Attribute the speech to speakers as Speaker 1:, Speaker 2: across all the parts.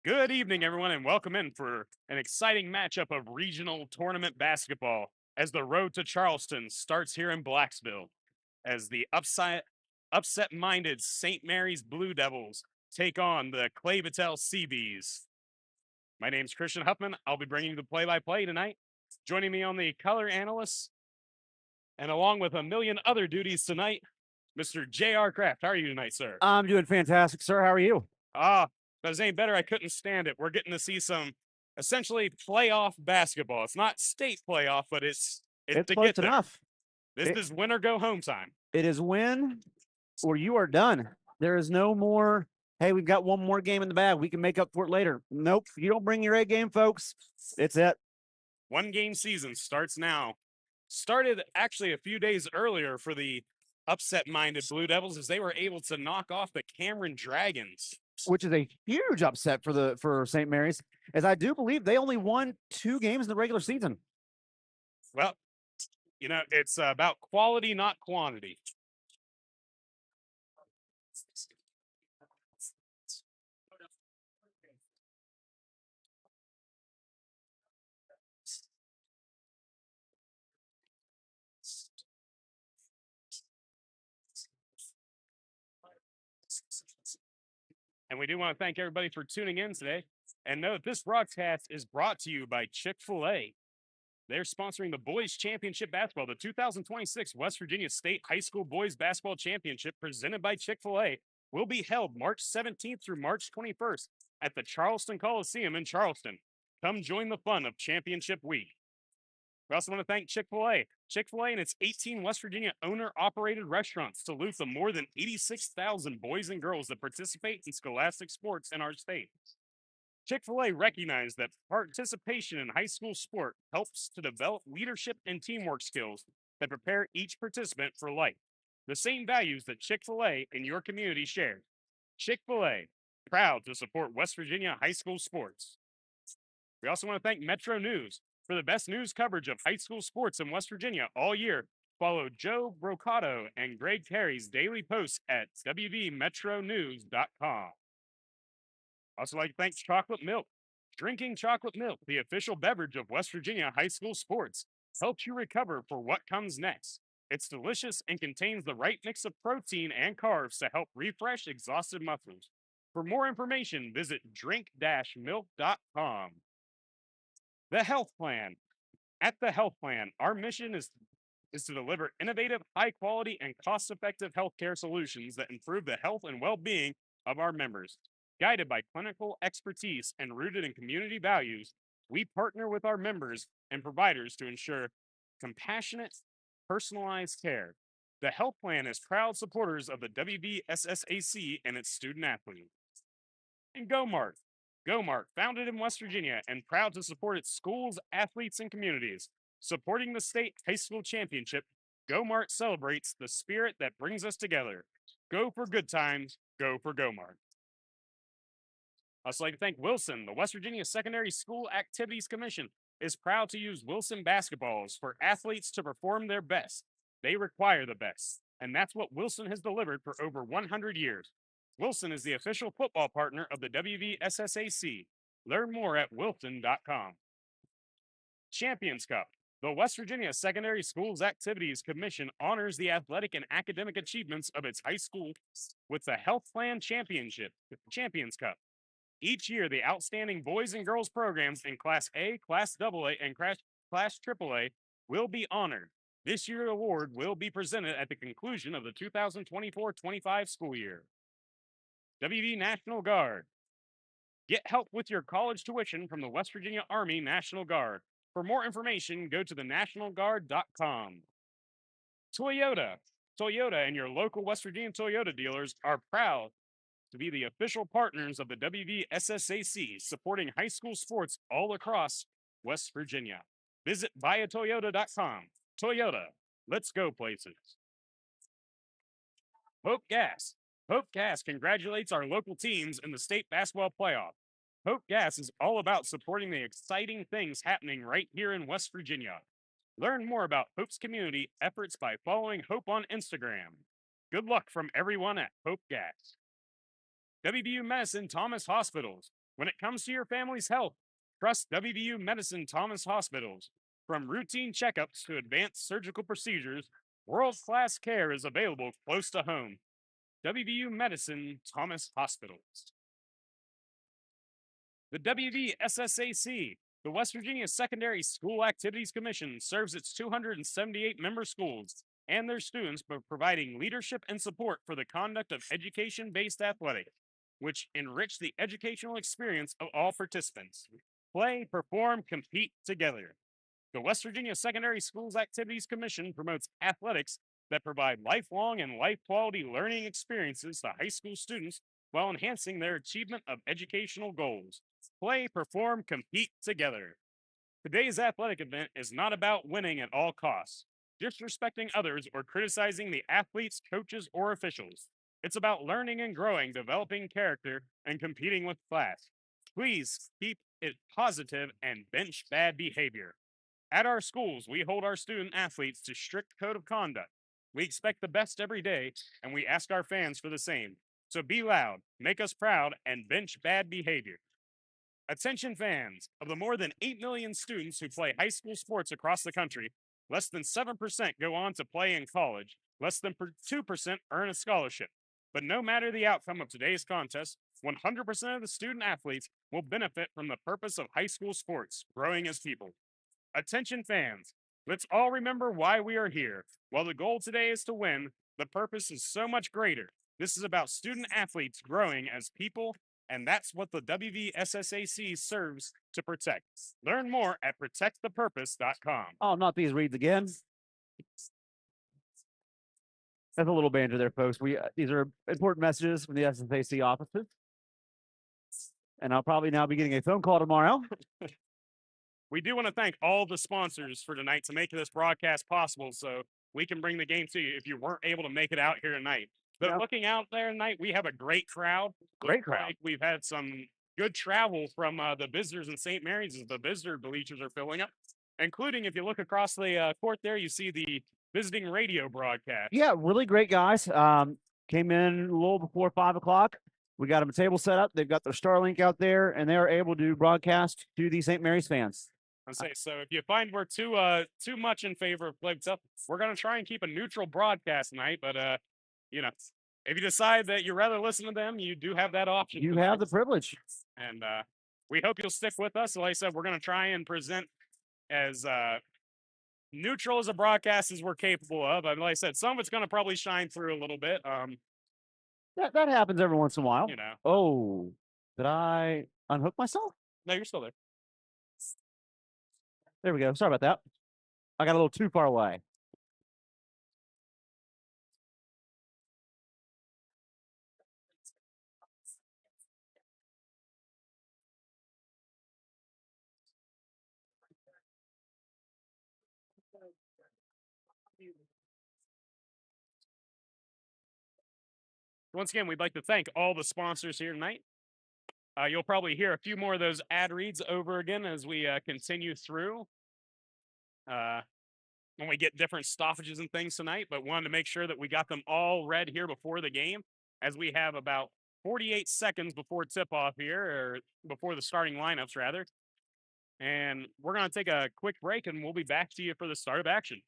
Speaker 1: Good evening, everyone, and welcome in for an exciting matchup of regional tournament basketball as the road to Charleston starts here in Blacksville as the upset-minded St. Mary's Blue Devils take on the Clay-Battelle Seabees. My name's Christian Huffman. I'll be bringing you the play-by-play tonight. Joining me on the color analyst and along with a million other duties tonight, Mr. J.R. Kraft. How are you tonight, sir?
Speaker 2: I'm doing fantastic, sir. How are you?
Speaker 1: If it was any better, I couldn't stand it. We're getting to see some essentially playoff basketball. It's not state playoff, but it's to
Speaker 2: close
Speaker 1: get there.
Speaker 2: enough.
Speaker 1: This is win or go home time.
Speaker 2: It is win or you are done. There is no more, hey, we've got one more game in the bag. We can make up for it later. Nope. You don't bring your A game, folks. It's it.
Speaker 1: One game season starts now. Started actually a few days earlier for the upset-minded Blue Devils as they were able to knock off the Cameron Dragons,
Speaker 2: which is a huge upset for St. Mary's, as I do believe they only won 2 games in the regular season.
Speaker 1: Well, you know, it's about quality, not quantity. And we do want to thank everybody for tuning in today. And know that this broadcast is brought to you by Chick-fil-A. They're sponsoring the Boys Championship Basketball, the 2026 West Virginia State High School Boys Basketball Championship presented by Chick-fil-A will be held March 17th through March 21st at the Charleston Coliseum in Charleston. Come join the fun of Championship Week. We also want to thank Chick-fil-A. Chick-fil-A and its 18 West Virginia owner-operated restaurants salute the more than 86,000 boys and girls that participate in scholastic sports in our state. Chick-fil-A recognized that participation in high school sport helps to develop leadership and teamwork skills that prepare each participant for life. The same values that Chick-fil-A and your community share. Chick-fil-A, proud to support West Virginia high school sports. We also want to thank Metro News. For the best news coverage of high school sports in West Virginia all year, follow Joe Brocato and Greg Carey's daily posts at wvmetronews.com. Also like to thank Chocolate Milk. Drinking chocolate milk, the official beverage of West Virginia high school sports, helps you recover for what comes next. It's delicious and contains the right mix of protein and carbs to help refresh exhausted muscles. For more information, visit drink-milk.com. The Health Plan. At the Health Plan, our mission is to deliver innovative, high-quality, and cost-effective healthcare solutions that improve the health and well-being of our members. Guided by clinical expertise and rooted in community values, we partner with our members and providers to ensure compassionate, personalized care. The Health Plan is proud supporters of the WVSSAC and its student athletes. And GoMart. GoMart, founded in West Virginia and proud to support its schools, athletes, and communities. Supporting the state high school championship, GoMart celebrates the spirit that brings us together. Go for good times, go for GoMart. I'd also like to thank Wilson, the West Virginia Secondary School Activities Commission, is proud to use Wilson basketballs for athletes to perform their best. They require the best, and that's what Wilson has delivered for over 100 years. Wilson is the official football partner of the WVSSAC. Learn more at wilson.com. Champions Cup. The West Virginia Secondary Schools Activities Commission honors the athletic and academic achievements of its high school with the Health Plan Championship, Champions Cup. Each year, the outstanding boys and girls programs in Class A, Class AA, and Class AAA will be honored. This year's award will be presented at the conclusion of the 2024-25 school year. WV National Guard. Get help with your college tuition from the West Virginia Army National Guard. For more information, go to thenationalguard.com. Toyota. Toyota and your local West Virginia Toyota dealers are proud to be the official partners of the WVSSAC, supporting high school sports all across West Virginia. Visit buyatoyota.com. Toyota, let's go places. Hope Gas. Hope Gas congratulates our local teams in the state basketball playoff. Hope Gas is all about supporting the exciting things happening right here in West Virginia. Learn more about Hope's community efforts by following Hope on Instagram. Good luck from everyone at Hope Gas. WVU Medicine Thomas Hospitals. When it comes to your family's health, trust WVU Medicine Thomas Hospitals. From routine checkups to advanced surgical procedures, world-class care is available close to home. WVU Medicine Thomas Hospitals. The WVSSAC, the West Virginia Secondary School Activities Commission, serves its 278 member schools and their students by providing leadership and support for the conduct of education-based athletics, which enrich the educational experience of all participants. Play, perform, compete together. The West Virginia Secondary Schools Activities Commission promotes athletics that provide lifelong and life quality learning experiences to high school students while enhancing their achievement of educational goals. Play, perform, compete together. Today's athletic event is not about winning at all costs, disrespecting others, or criticizing the athletes, coaches, or officials. It's about learning and growing, developing character, and competing with class. Please keep it positive and bench bad behavior. At our schools, we hold our student athletes to strict code of conduct. We expect the best every day, and we ask our fans for the same. So be loud, make us proud, and bench bad behavior. Attention fans, of the more than 8 million students who play high school sports across the country, less than 7% go on to play in college, less than 2% earn a scholarship. But no matter the outcome of today's contest, 100% of the student athletes will benefit from the purpose of high school sports, growing as people. Attention fans, let's all remember why we are here. While the goal today is to win, the purpose is so much greater. This is about student athletes growing as people, and that's what the WVSSAC serves to protect. Learn more at protectthepurpose.com.
Speaker 2: I'll not these reads again. That's a little banter there, folks. These are important messages from the SSAC offices. And I'll probably now be getting a phone call tomorrow.
Speaker 1: We do want to thank all the sponsors for tonight to make this broadcast possible so we can bring the game to you if you weren't able to make it out here tonight. But
Speaker 2: Yep.
Speaker 1: looking out there tonight, we have a great crowd.
Speaker 2: Great
Speaker 1: Looks
Speaker 2: crowd.
Speaker 1: like we've had some good travel from the visitors in St. Mary's as the visitor bleachers are filling up, including if you look across the court there, you see the visiting radio broadcast.
Speaker 2: Yeah, really great guys. Came in a little before 5 o'clock. We got them a table set up. They've got their Starlink out there, and they are able to broadcast to the St. Mary's fans.
Speaker 1: I say, so if you find we're too much in favor of Clay-Battelle, we're gonna try and keep a neutral broadcast tonight. But you know, if you decide that you'd rather listen to them, you do have that option.
Speaker 2: You have the privilege.
Speaker 1: And we hope you'll stick with us. Like I said, we're gonna try and present as neutral as a broadcast as we're capable of. And like I said, some of it's gonna probably shine through a little bit.
Speaker 2: That happens every once in a while.
Speaker 1: You know.
Speaker 2: Oh, did I unhook myself?
Speaker 1: No, you're still there.
Speaker 2: There we go. Sorry about that. I got a little too far away.
Speaker 1: Once again, we'd like to thank all the sponsors here tonight. You'll probably hear a few more of those ad reads over again as we continue through. When we get different stoppages and things tonight, but wanted to make sure that we got them all read here before the game, as we have about 48 seconds before tip off here, or before the starting lineups, rather. And we're going to take a quick break and we'll be back to you for the start of action.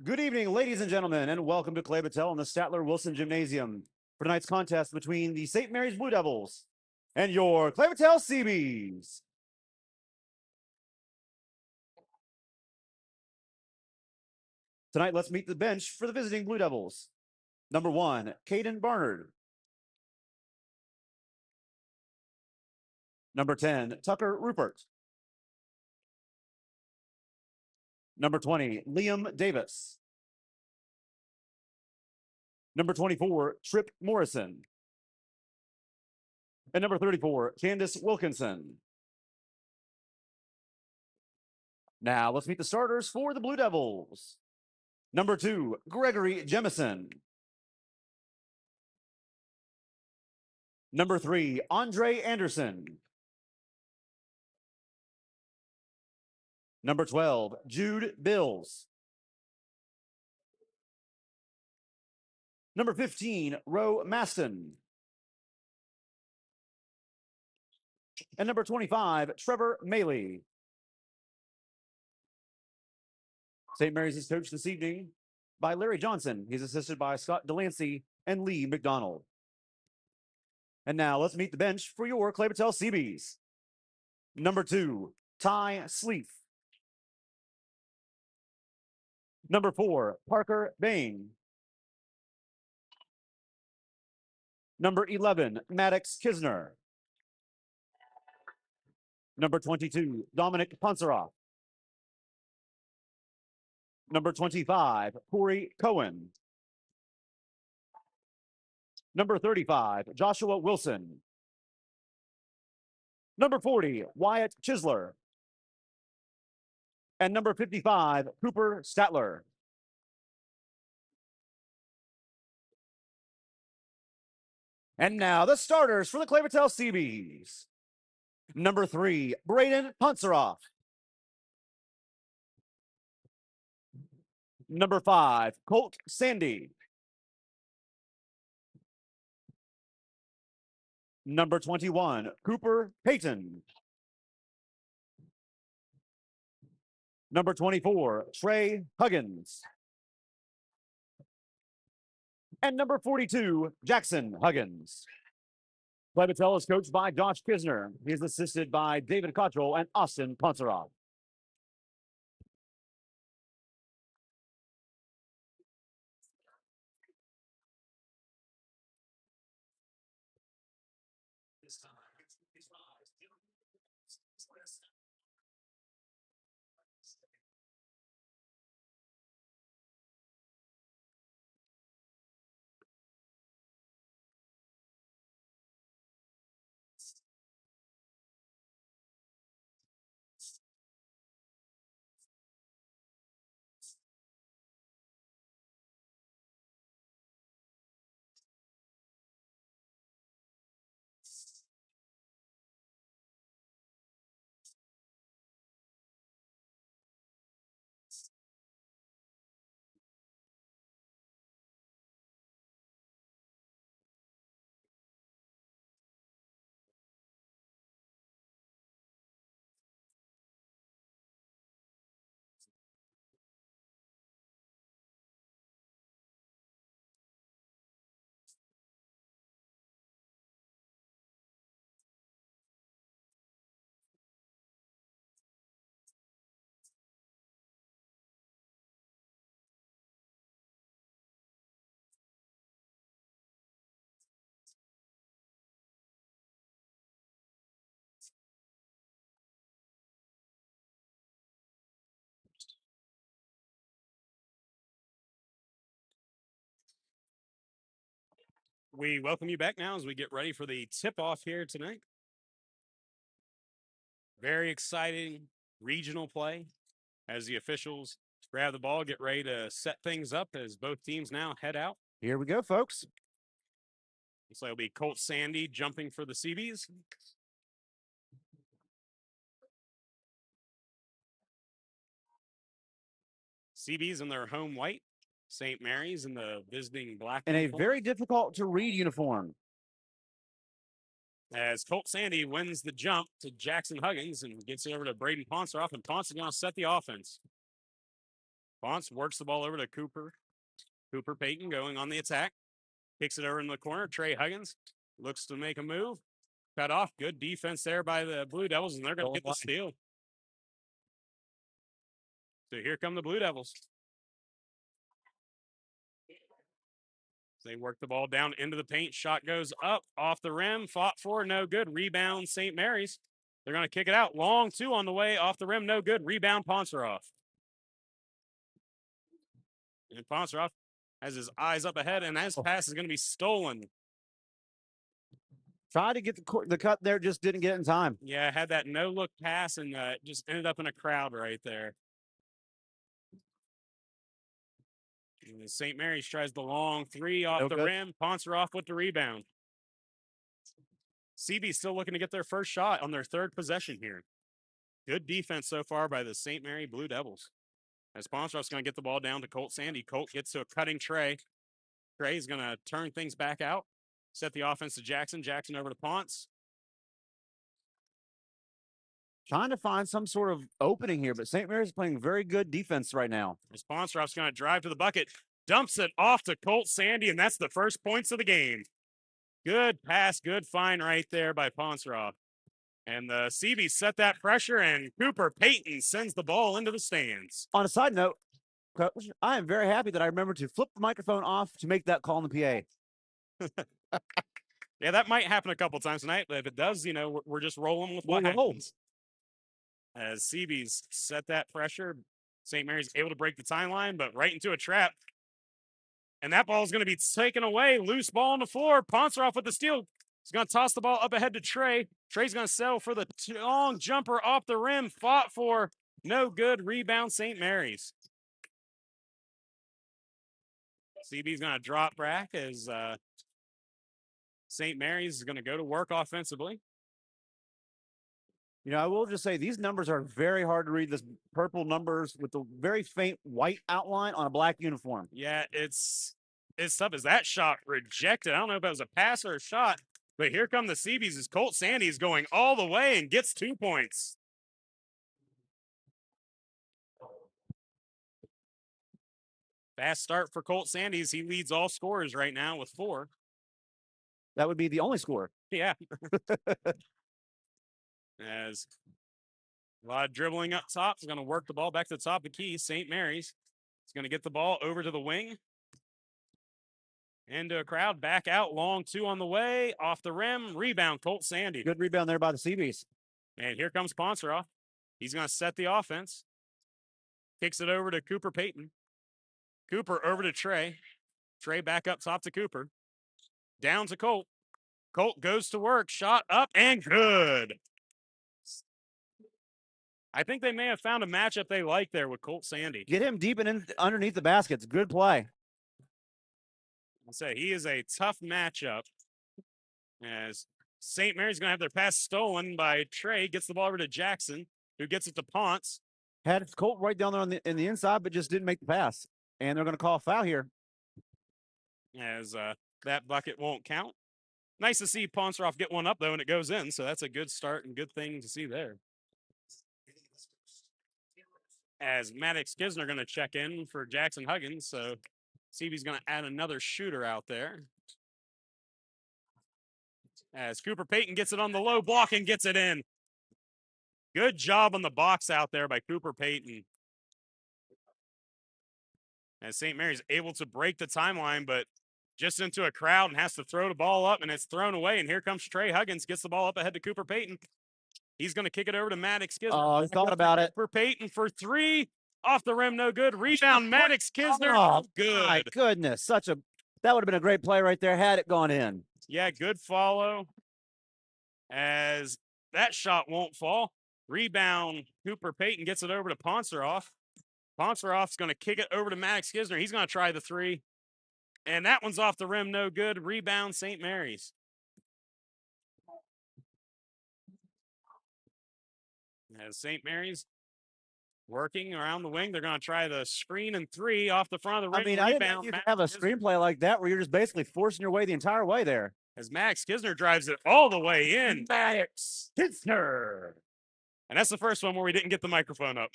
Speaker 2: Good evening, ladies and gentlemen, and welcome to Clay-Battelle in the Statler-Wilson Gymnasium for tonight's contest between the St. Mary's Blue Devils and your Clay-Battelle Seabees. Tonight, let's meet the bench for the visiting Blue Devils. Number 1, Caden Barnard. Number 10, Tucker Rupert. Number 20, Liam Davis. Number 24, Trip Morrison. And number 34, Candace Wilkinson. Now, let's meet the starters for the Blue Devils. Number 2, Gregory Jemison. Number 3, Andre Anderson. Number 12, Jude Bills. Number 15, Ro Maston. And number 25, Trevor Maley. St. Mary's is coached this evening by Larry Johnson. He's assisted by Scott Delancey and Lee McDonald. And now let's meet the bench for your Clay-Battelle Seabees. Number 2, Ty Sleef. Number 4, Parker Bain. Number 11, Maddox Kisner. Number 22, Dominic Ponseroff. Number 25, Corey Cohen. Number 35, Joshua Wilson. Number 40, Wyatt Chisler. And number 55, Cooper Statler. And now the starters for the Clay-Battelle Seabees. Number 3, Braden Ponseroff. Number 5, Colt Sandy. Number 21, Cooper Payton. Number 24, Trey Huggins. And number 42, Jackson Huggins. Clay-Battelle is coached by Josh Kisner. He is assisted by David Cottrell and Austin Ponseroff.
Speaker 1: We welcome you back now as we get ready for the tip-off here tonight. Very exciting regional play as the officials grab the ball, get ready to set things up as both teams now head out.
Speaker 2: Here we go, folks.
Speaker 1: So it'll be Colt Sandy jumping for the CBs. CBs in their home white. St. Mary's in the visiting black.
Speaker 2: In a
Speaker 1: uniform.
Speaker 2: very difficult to read uniform.
Speaker 1: As Colt Sandy wins the jump to Jackson Huggins and gets it over to Braden Ponceroff, and Ponce is going to set the offense. Ponce works the ball over to Cooper. Cooper Payton going on the attack. Kicks it over in the corner. Trey Huggins looks to make a move. Cut off. Good defense there by the Blue Devils, and they're going to get the steal. So here come the Blue Devils. They work the ball down into the paint. Shot goes up, off the rim, fought for, no good. Rebound, St. Mary's. They're going to kick it out. Long two on the way, off the rim, no good. Rebound, Ponceroff. And Ponceroff has his eyes up ahead, and that pass is going to be stolen.
Speaker 2: Tried to get the cut there, just didn't get it in time.
Speaker 1: Yeah, had that no-look pass and just ended up in a crowd right there. St. Mary's tries the long three off the rim. Ponceroff with the rebound. CB still looking to get their first shot on their third possession here. Good defense so far by the St. Mary Blue Devils. As Ponceroff's going to get the ball down to Colt Sandy. Colt gets to a cutting Trey. Trey's going to turn things back out. Set the offense to Jackson. Jackson over to Ponce.
Speaker 2: Trying to find some sort of opening here, but St. Mary's is playing very good defense right now.
Speaker 1: As Ponceroff's going to drive to the bucket, dumps it off to Colt Sandy, and that's the first points of the game. Good pass, good find right there by Ponceroff. And the CB set that pressure, and Cooper Payton sends the ball into the stands.
Speaker 2: On a side note, Coach, I am very happy that I remembered to flip the microphone off to make that call in the PA.
Speaker 1: Yeah, that might happen a couple times tonight, but if it does, we're just rolling with what happens. As CB's set that pressure, St. Mary's able to break the timeline, but right into a trap. And that ball is going to be taken away. Loose ball on the floor. Ponceroff with the steal. He's going to toss the ball up ahead to Trey. Trey's going to settle for the long jumper off the rim. Fought for. No good. Rebound, St. Mary's. CB's going to drop back as St. Mary's is going to go to work offensively.
Speaker 2: I will just say these numbers are very hard to read. This purple numbers with the very faint white outline on a black uniform.
Speaker 1: Yeah, it's tough. Is that shot rejected? I don't know if it was a pass or a shot, but here come the CBs as Colt Sandy is going all the way and gets 2 points. Fast start for Colt Sandy's. He leads all scorers right now with 4.
Speaker 2: That would be the only score.
Speaker 1: Yeah. As a lot of dribbling up top. He's going to work the ball back to the top of the key. St. Mary's is going to get the ball over to the wing. Into a crowd. Back out. Long two on the way. Off the rim. Rebound. Colt Sandy.
Speaker 2: Good rebound there by the CBs.
Speaker 1: And here comes Ponceroff. He's going to set the offense. Kicks it over to Cooper Payton. Cooper over to Trey. Trey back up top to Cooper. Down to Colt. Colt goes to work. Shot up and good. I think they may have found a matchup they like there with Colt Sandy.
Speaker 2: Get him deep and in underneath the baskets. Good play.
Speaker 1: I'll say he is a tough matchup. As St. Mary's going to have their pass stolen by Trey. Gets the ball over to Jackson, who gets it to Ponce.
Speaker 2: Had Colt right down there on in the inside, but just didn't make the pass. And they're going to call a foul here.
Speaker 1: As that bucket won't count. Nice to see Ponceroff get one up, though, and it goes in. So that's a good start and good thing to see there. As Maddox Kisner going to check in for Jackson Huggins. So CB's going to add another shooter out there. As Cooper Payton gets it on the low block and gets it in. Good job on the box out there by Cooper Payton. As St. Mary's able to break the timeline, but just into a crowd and has to throw the ball up, and it's thrown away. And here comes Trey Huggins, gets the ball up ahead to Cooper Payton. He's going to kick it over to Maddox Kisner.
Speaker 2: Oh, he thought about it.
Speaker 1: For Payton for 3. Off the rim, no good. Rebound, Maddox Kisner.
Speaker 2: Oh,
Speaker 1: good.
Speaker 2: My goodness. Such a That would have been a great play right there had it gone in.
Speaker 1: Yeah, good follow as that shot won't fall. Rebound, Cooper Payton gets it over to Ponceroff. Ponceroff's going to kick it over to Max Kisner. He's going to try the three. And that one's off the rim, no good. Rebound, St. Mary's. As St. Mary's working around the wing, they're going to try the screen and three off the front of the rim.
Speaker 2: I mean, I didn't know
Speaker 1: Rebound,
Speaker 2: you could
Speaker 1: Max
Speaker 2: have a
Speaker 1: Kisner.
Speaker 2: screenplay like that where you're just basically forcing your way the entire way there.
Speaker 1: As Max Kisner drives it all the way in.
Speaker 2: Max Kisner.
Speaker 1: And that's the first one where we didn't get the microphone up.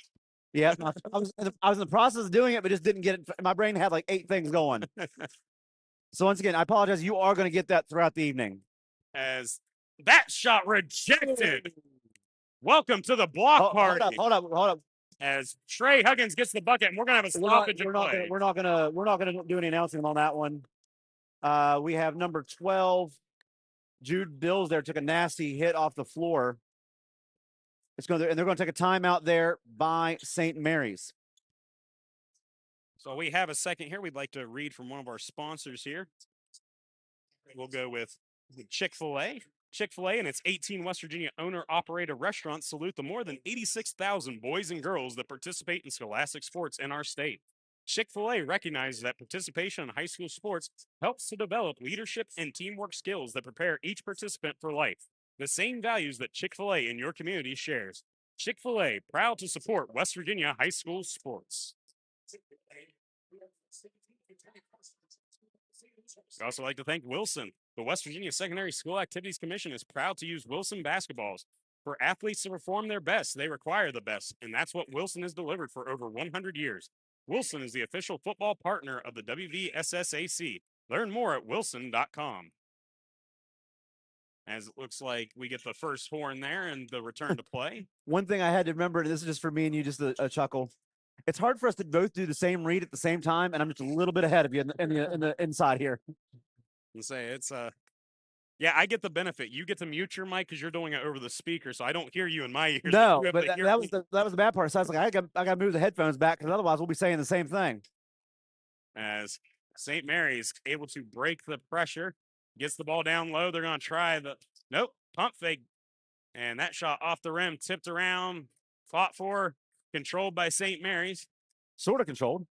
Speaker 2: Yeah, I was in the process of doing it, but just didn't get it. My brain had like 8 things going. So once again, I apologize. You are going to get that throughout the evening.
Speaker 1: As that shot rejected. Welcome to the block party.
Speaker 2: Hold up.
Speaker 1: As Trey Huggins gets the bucket, and we're gonna have a stoppage of play.
Speaker 2: We're not gonna do any announcing on that one. We have number 12, Jude Bills. There took a nasty hit off the floor. And they're going to take a timeout there by St. Mary's.
Speaker 1: So we have a second here. We'd like to read from one of our sponsors here. We'll go with Chick-fil-A. Chick-fil-A and its 18 West Virginia owner-operator restaurants salute the more than 86,000 boys and girls that participate in scholastic sports in our state. Chick-fil-A recognizes that participation in high school sports helps to develop leadership and teamwork skills that prepare each participant for life. The same values that Chick-fil-A in your community shares. Chick-fil-A, proud to support West Virginia high school sports. We'd also like to thank Wilson. The West Virginia Secondary School Activities Commission is proud to use Wilson basketballs. For athletes to perform their best, they require the best, and that's what Wilson has delivered for over 100 years. Wilson is the official football partner of the WVSSAC. Learn more at wilson.com. As it looks like we get the first horn there and the return to play.
Speaker 2: One thing I had to remember, and this is just for me and you, just a chuckle. It's hard for us to both do the same read at the same time, and I'm just a little bit ahead of you in the inside here.
Speaker 1: And say it's yeah, I get the benefit. You get to mute your mic because you're doing it over the speaker, so I don't hear you in my ears.
Speaker 2: No, but that was the bad part. So I was like, I got to move the headphones back because otherwise we'll be saying the same thing.
Speaker 1: As St. Mary's able to break the pressure, gets the ball down low. They're going to try pump fake, and that shot off the rim, tipped around, fought for, controlled by St. Mary's.
Speaker 2: Sort of controlled.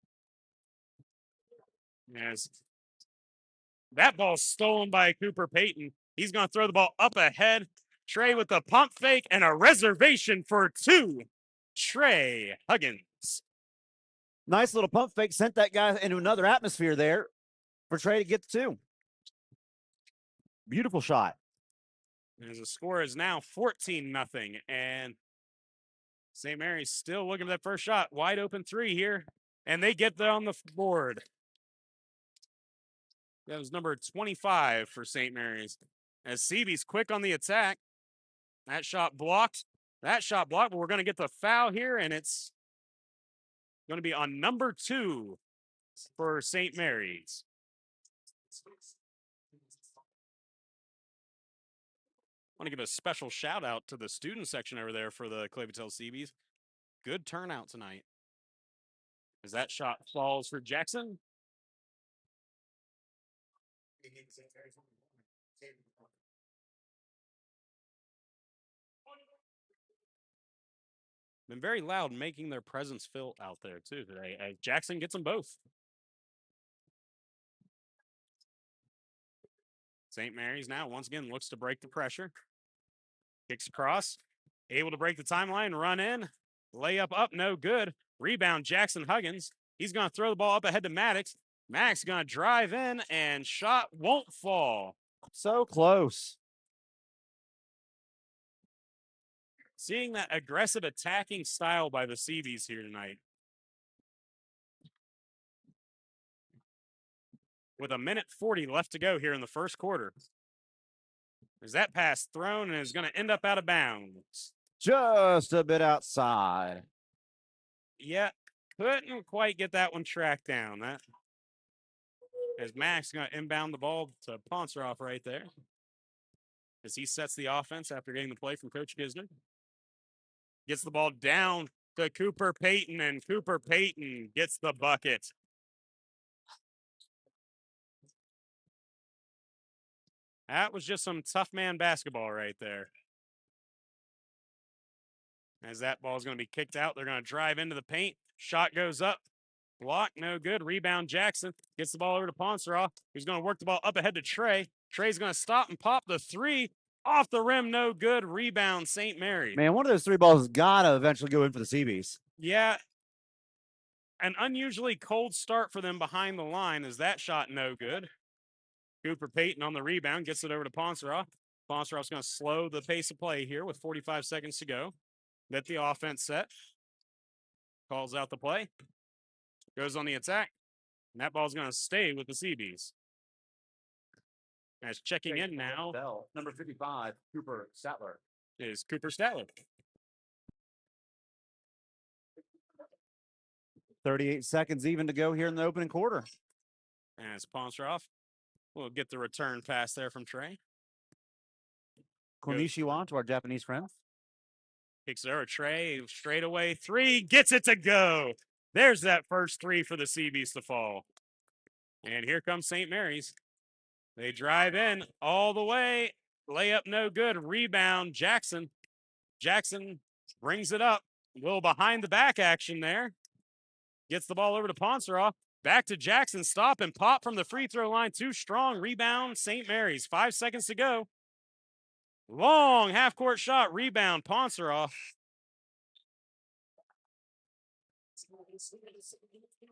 Speaker 1: As that ball's stolen by Cooper Payton. He's going to throw the ball up ahead. Trey with the pump fake and a reservation for two. Trey Huggins.
Speaker 2: Nice little pump fake. Sent that guy into another atmosphere there for Trey to get the two. Beautiful shot.
Speaker 1: As the score is now 14-0. And St. Mary's still looking for that first shot. Wide open three here. And they get there on the board. That was number 25 for St. Mary's. As Seavy's quick on the attack. That shot blocked. But we're going to get the foul here, and it's going to be on number 2 for St. Mary's. I want to give a special shout out to the student section over there for the Clay-Battelle Seabees. Good turnout tonight. As that shot falls for Jackson. Been very loud, making their presence felt out there too today. Jackson gets them both. St. Mary's now once again looks to break the pressure. Kicks across, able to break the timeline, run in, layup up, no good. Rebound, Jackson Huggins. He's going to throw the ball up ahead to Maddox. Maddox going to drive in, and shot won't fall.
Speaker 2: So close.
Speaker 1: Seeing that aggressive attacking style by the Seabees here tonight. With 1:40 left to go here in the first quarter. Is that pass thrown and is going to end up out of bounds?
Speaker 2: Just a bit outside.
Speaker 1: Yeah, couldn't quite get that one tracked down. That as Max going to inbound the ball to Ponceroff right there. As he sets the offense after getting the play from Coach Kisner. Gets the ball down to Cooper Payton, and Cooper Payton gets the bucket. That was just some tough man basketball right there. As that ball is going to be kicked out, they're going to drive into the paint. Shot goes up. Block, no good. Rebound, Jackson gets the ball over to Ponsoroff, who's going to work the ball up ahead to Trey. Trey's going to stop and pop the three. Off the rim, no good. Rebound, St. Mary.
Speaker 2: Man, one of those three balls has got to eventually go in for the Seabees.
Speaker 1: Yeah. An unusually cold start for them behind the line. Is that shot no good? Cooper Payton on the rebound, gets it over to Ponsoroff. Ponsoroff's going to slow the pace of play here with 45 seconds to go. Get the offense set. Calls out the play. Goes on the attack. And that ball's going to stay with the Seabees. As checking in now,
Speaker 2: number 55, Cooper Statler.
Speaker 1: Is Cooper Statler.
Speaker 2: 38 seconds even to go here in the opening quarter.
Speaker 1: As Ponsoroff will get the return pass there from Trey.
Speaker 2: Konnichiwa to our Japanese friends.
Speaker 1: Kicks it over Trey, straight away three, gets it to go. There's that first three for the Seabees to fall. And here comes St. Mary's. They drive in all the way. Layup no good. Rebound, Jackson. Jackson brings it up. A little behind the back action there. Gets the ball over to Ponsoroff. Back to Jackson. Stop and pop from the free throw line. Too strong. Rebound, St. Mary's. 5 seconds to go. Long half-court shot. Rebound, Ponsoroff.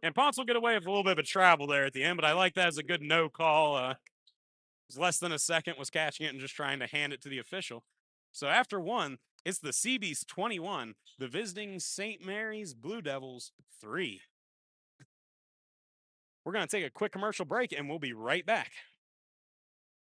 Speaker 1: And Ponce will get away with a little bit of a travel there at the end, but I like that as a good no call. It was less than a second, was catching it and just trying to hand it to the official. So after one, it's the Seabees 21, the visiting St. Mary's Blue Devils 3. We're going to take a quick commercial break, and we'll be right back.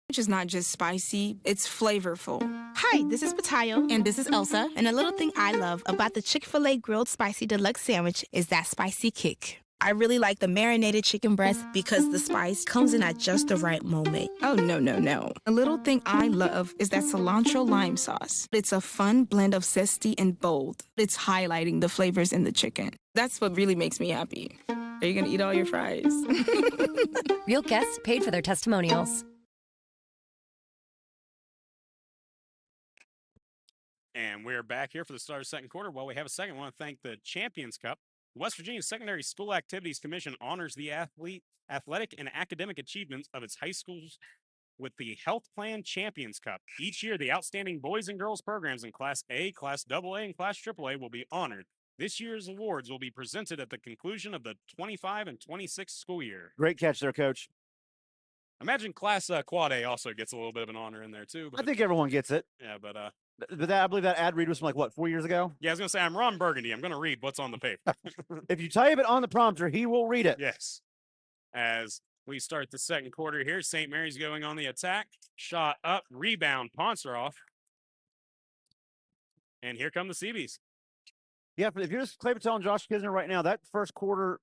Speaker 3: Which is not just spicy, it's flavorful. Hi, this is Battelle. And this is Elsa. And a little thing I love about the Chick-fil-A Grilled Spicy Deluxe Sandwich is that spicy kick. I really like the marinated chicken breast because the spice comes in at just the right moment. Oh, no. A little thing I love is that cilantro lime sauce. It's a fun blend of zesty and bold. It's highlighting the flavors in the chicken. That's what really makes me happy. Are you going to eat all your fries?
Speaker 4: Real guests paid for their testimonials.
Speaker 1: And we're back here for the start of the second quarter. While we have a second, I want to thank the Champions Cup. West Virginia Secondary School Activities Commission honors the athletic and academic achievements of its high schools with the Health Plan Champions Cup. Each year, the outstanding boys and girls programs in Class A, Class AA, and Class AAA will be honored. This year's awards will be presented at the conclusion of the 25 and 26 school year.
Speaker 2: Great catch there, Coach.
Speaker 1: Imagine Class Quad A also gets a little bit of an honor in there, too. But,
Speaker 2: I think everyone gets it.
Speaker 1: Yeah, but
Speaker 2: I believe that ad read was from like, what, 4 years ago?
Speaker 1: Yeah, I was going to say, I'm Ron Burgundy. I'm going to read what's on the paper.
Speaker 2: If you type it on the prompter, he will read it.
Speaker 1: Yes. As we start the second quarter here, St. Mary's going on the attack. Shot up, rebound, Ponsoroff. And here come the Seabees.
Speaker 2: Yeah, if you're just Clay-Battelle and Josh Kisner right now, that first quarter,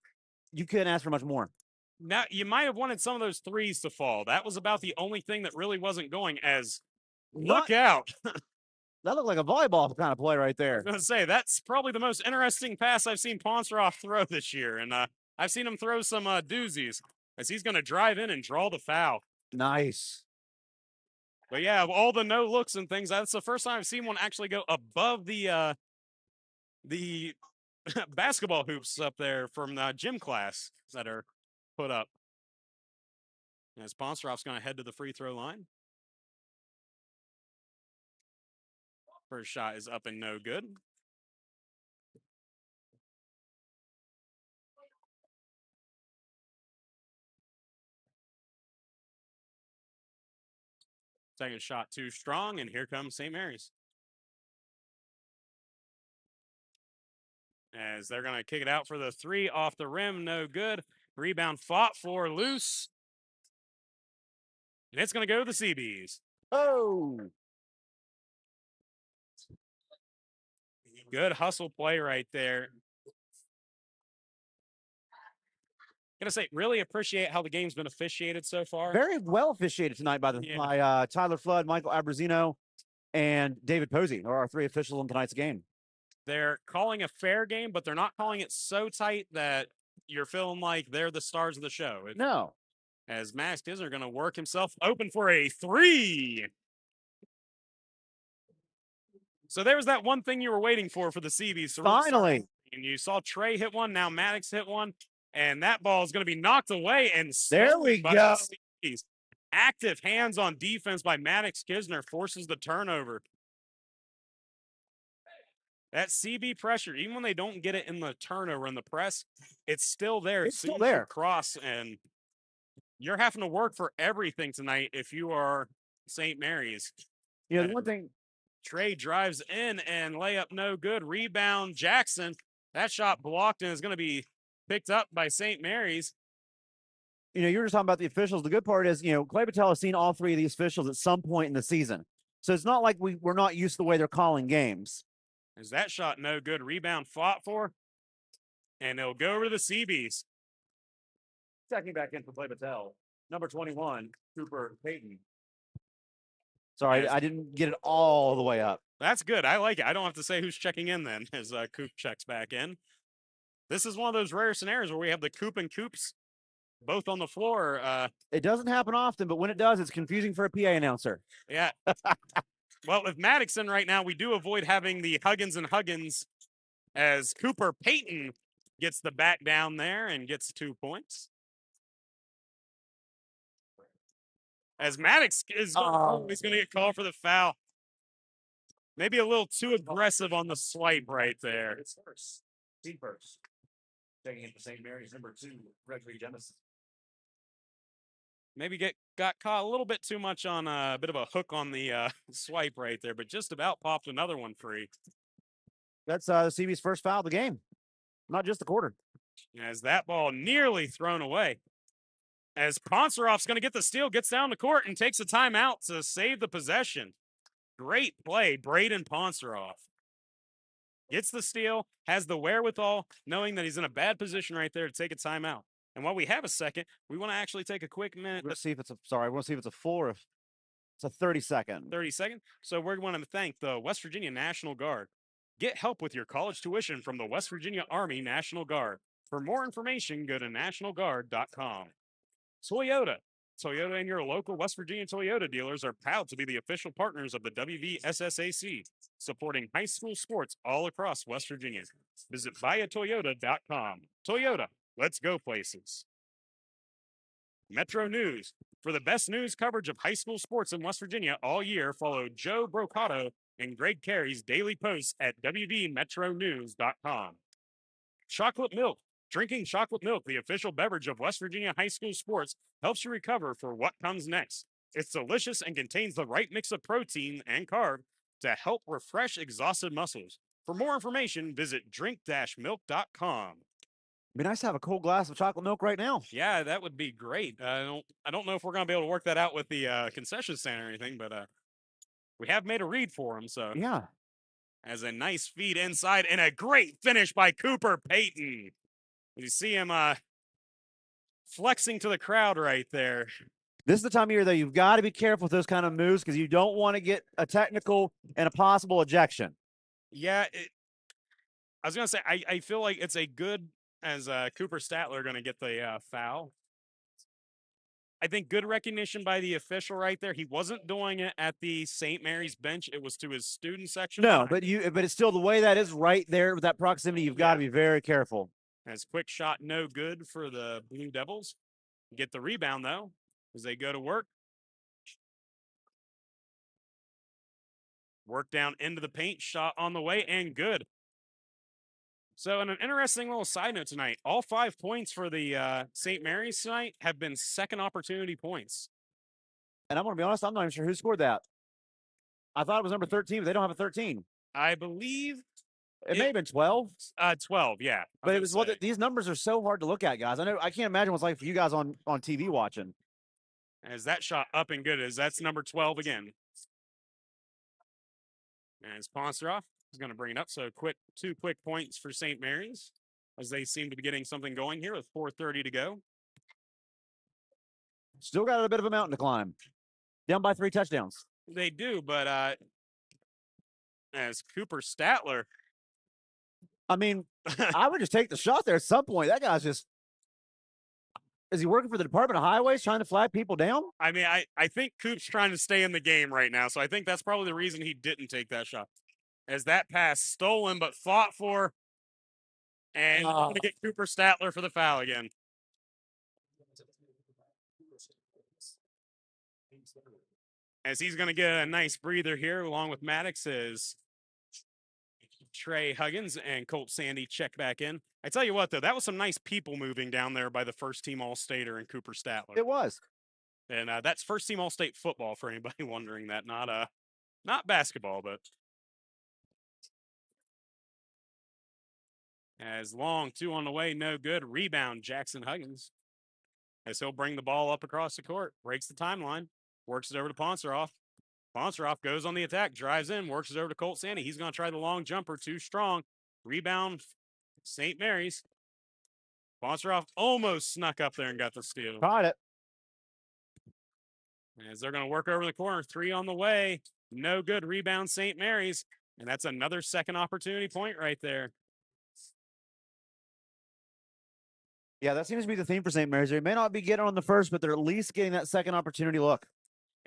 Speaker 2: you couldn't ask for much more.
Speaker 1: Now, you might have wanted some of those threes to fall. That was about the only thing that really wasn't going as, look out.
Speaker 2: That looked like a volleyball kind of play right there.
Speaker 1: I was going to say, that's probably the most interesting pass I've seen Ponsoroff throw this year. And I've seen him throw some doozies as he's going to drive in and draw the foul.
Speaker 2: Nice.
Speaker 1: But yeah, all the no looks and things, that's the first time I've seen one actually go above the basketball hoops up there from the gym class that are put up. As Ponsoroff's going to head to the free throw line. First shot is up and no good. Second shot too strong, and here comes St. Mary's. As they're going to kick it out for the three off the rim, no good. Rebound fought for, loose. And it's going to go to the Seabees.
Speaker 2: Oh!
Speaker 1: Good hustle play right there. Gonna say, really appreciate how the game's been officiated so far.
Speaker 2: Very well officiated tonight by Tyler Flood, Michael Abrazino, and David Posey are our three officials in tonight's game.
Speaker 1: They're calling a fair game, but they're not calling it so tight that you're feeling like they're the stars of the show.
Speaker 2: No.
Speaker 1: as Max Kisner going to work himself open for a 3. So there was that one thing you were waiting for the CBs. So
Speaker 2: Finally.
Speaker 1: And you saw Trey hit one, now Maddox hit one, and that ball is going to be knocked away. And
Speaker 2: there we go.
Speaker 1: CBs. Active hands on defense by Maddox Kisner forces the turnover. That CB pressure, even when they don't get it in the turnover in the press, it's still there.
Speaker 2: It's still there.
Speaker 1: Cross, and you're having to work for everything tonight if you are St. Mary's.
Speaker 2: You know, the one thing.
Speaker 1: Trey drives in and layup no good. Rebound Jackson. That shot blocked and is going to be picked up by St. Mary's.
Speaker 2: You know, you were just talking about the officials. The good part is, you know, Clay-Battelle has seen all 3 of these officials at some point in the season. So it's not like we're not used to the way they're calling games.
Speaker 1: Is that shot no good? Rebound fought for, and it'll go over to the CBs.
Speaker 2: Checking back in for Clay-Battelle, number 21, Cooper Payton. Sorry, I didn't get it all the way up.
Speaker 1: That's good. I like it. I don't have to say who's checking in then as Coop checks back in. This is one of those rare scenarios where we have the Coop and Coops both on the floor.
Speaker 2: It doesn't happen often, but when it does, it's confusing for a PA announcer.
Speaker 1: Yeah. Well, with Maddox in right now, we do avoid having the Huggins and Huggins as Cooper Payton gets the back down there and gets 2 points. As Maddox is he's going to get called for the foul. Maybe a little too aggressive on the swipe right there.
Speaker 2: It's first. Team first. Taking it to St. Mary's, number 2, Gregory Jemison.
Speaker 1: Maybe got caught a little bit too much on a bit of a hook on the swipe right there, but just about popped another one free.
Speaker 2: That's the CB's first foul of the game, not just the quarter.
Speaker 1: As that ball nearly thrown away. As Ponceroff's going to get the steal, gets down the court and takes a timeout to save the possession. Great play, Braden Ponceroff. Gets the steal, has the wherewithal, knowing that he's in a bad position right there to take a timeout. And while we have a second, we want to actually take a quick minute.
Speaker 2: Let's see if it's I want to see if it's a full or if it's a 30-second.
Speaker 1: 30 seconds. So we're going to thank the West Virginia National Guard. Get help with your college tuition from the West Virginia Army National Guard. For more information, go to nationalguard.com. Toyota. Toyota and your local West Virginia Toyota dealers are proud to be the official partners of the WVSSAC, supporting high school sports all across West Virginia. Visit buyatoyota.com. Toyota, let's go places. Metro News. For the best news coverage of high school sports in West Virginia all year, follow Joe Brocato and Greg Carey's daily posts at wvmetronews.com. Chocolate milk. Drinking chocolate milk, the official beverage of West Virginia high school sports, helps you recover for what comes next. It's delicious and contains the right mix of protein and carb to help refresh exhausted muscles. For more information, visit drink-milk.com.
Speaker 2: It'd be nice to have a cold glass of chocolate milk right now.
Speaker 1: Yeah, that would be great. I don't know if we're going to be able to work that out with the concession stand or anything, but we have made a read for him. So
Speaker 2: yeah,
Speaker 1: as a nice feed inside and a great finish by Cooper Payton. You see him flexing to the crowd right there.
Speaker 2: This is the time of year that you've got to be careful with those kind of moves because you don't want to get a technical and a possible ejection.
Speaker 1: Yeah, I was going to say, I feel like it's a good, as Cooper Statler going to get the foul. I think good recognition by the official right there. He wasn't doing it at the St. Mary's bench. It was to his student section.
Speaker 2: No, but it's still the way that is right there with that proximity. You've got to be very careful.
Speaker 1: As quick shot, no good for the Blue Devils. Get the rebound, though, as they go to work. Work down into the paint, shot on the way, and good. So, in an interesting little side note tonight, all 5 points for the St. Mary's tonight have been second opportunity points.
Speaker 2: And I'm going to be honest, I'm not even sure who scored that. I thought it was number 13, but they don't have a 13.
Speaker 1: I believe
Speaker 2: it may have been 12.
Speaker 1: 12, yeah.
Speaker 2: But it was these numbers are so hard to look at, guys. I can't imagine what it's like for you guys on TV watching.
Speaker 1: As that shot up and good as that's number 12 again. As Ponceroff is going to bring it up. So 2 quick points for St. Mary's as they seem to be getting something going here with 4:30 to go.
Speaker 2: Still got a bit of a mountain to climb. Down by 3 touchdowns.
Speaker 1: They do, but as Cooper Statler.
Speaker 2: I mean, I would just take the shot there at some point. That guy's just. Is he working for the Department of Highways trying to flag people down?
Speaker 1: I mean, I think Coop's trying to stay in the game right now, so I think that's probably the reason he didn't take that shot. As that pass stolen but fought for, and going to get Cooper Statler for the foul again. As he's going to get a nice breather here, along with Maddox, is Trey Huggins and Colt Sandy check back in. I tell you what, though, that was some nice people moving down there by the first team All-Stater and Cooper Statler.
Speaker 2: It was.
Speaker 1: And that's first team All-State football for anybody wondering that, not basketball, but as long, 2 on the way, no good. Rebound, Jackson Huggins, as he'll bring the ball up across the court, breaks the timeline, works it over to Ponceroff. Ponceroff goes on the attack, drives in, works it over to Colt Sandy. He's going to try the long jumper, too strong. Rebound, St. Mary's. Ponceroff almost snuck up there and got the steal.
Speaker 2: Caught it.
Speaker 1: As they're going to work over the corner, 3 on the way. No good. Rebound, St. Mary's. And that's another second opportunity point right there.
Speaker 2: Yeah, that seems to be the theme for St. Mary's. They may not be getting on the first, but they're at least getting that second opportunity look.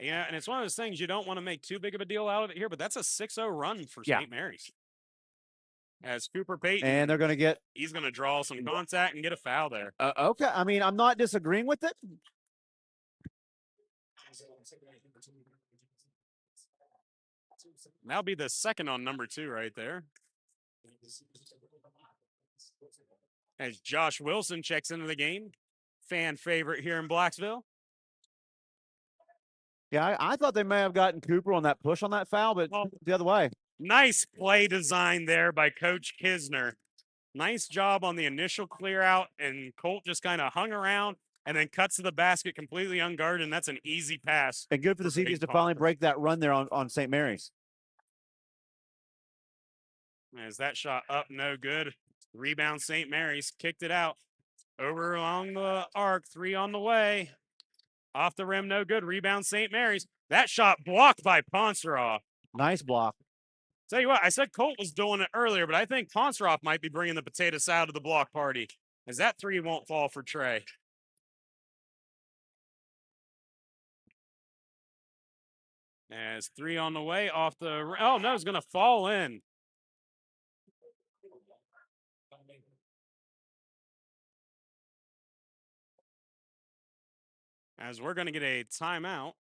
Speaker 1: Yeah, and it's one of those things you don't want to make too big of a deal out of it here, but that's a 6-0 run for St. Mary's. As Cooper Payton.
Speaker 2: And they're going to get.
Speaker 1: He's going to draw some contact and get a foul there.
Speaker 2: Okay. I mean, I'm not disagreeing with it.
Speaker 1: That'll be the second on number 2 right there. As Josh Wilson checks into the game. Fan favorite here in Blacksville.
Speaker 2: Yeah, I thought they may have gotten Cooper on that push on that foul, but the other way.
Speaker 1: Nice play design there by Coach Kisner. Nice job on the initial clear out, and Colt just kind of hung around and then cuts to the basket completely unguarded, and that's an easy pass.
Speaker 2: And good for the CBs to finally break that run there on St. Mary's.
Speaker 1: As that shot up, no good. Rebound, St. Mary's kicked it out. Over along the arc, 3 on the way. Off the rim, no good. Rebound, St. Mary's. That shot blocked by Ponceroff.
Speaker 2: Nice block.
Speaker 1: Tell you what, I said Colt was doing it earlier, but I think Ponceroff might be bringing the potato salad to the block party, as that 3 won't fall for Trey. As 3 on the way, off the, oh no, it's going to fall in. As we're going to get a timeout.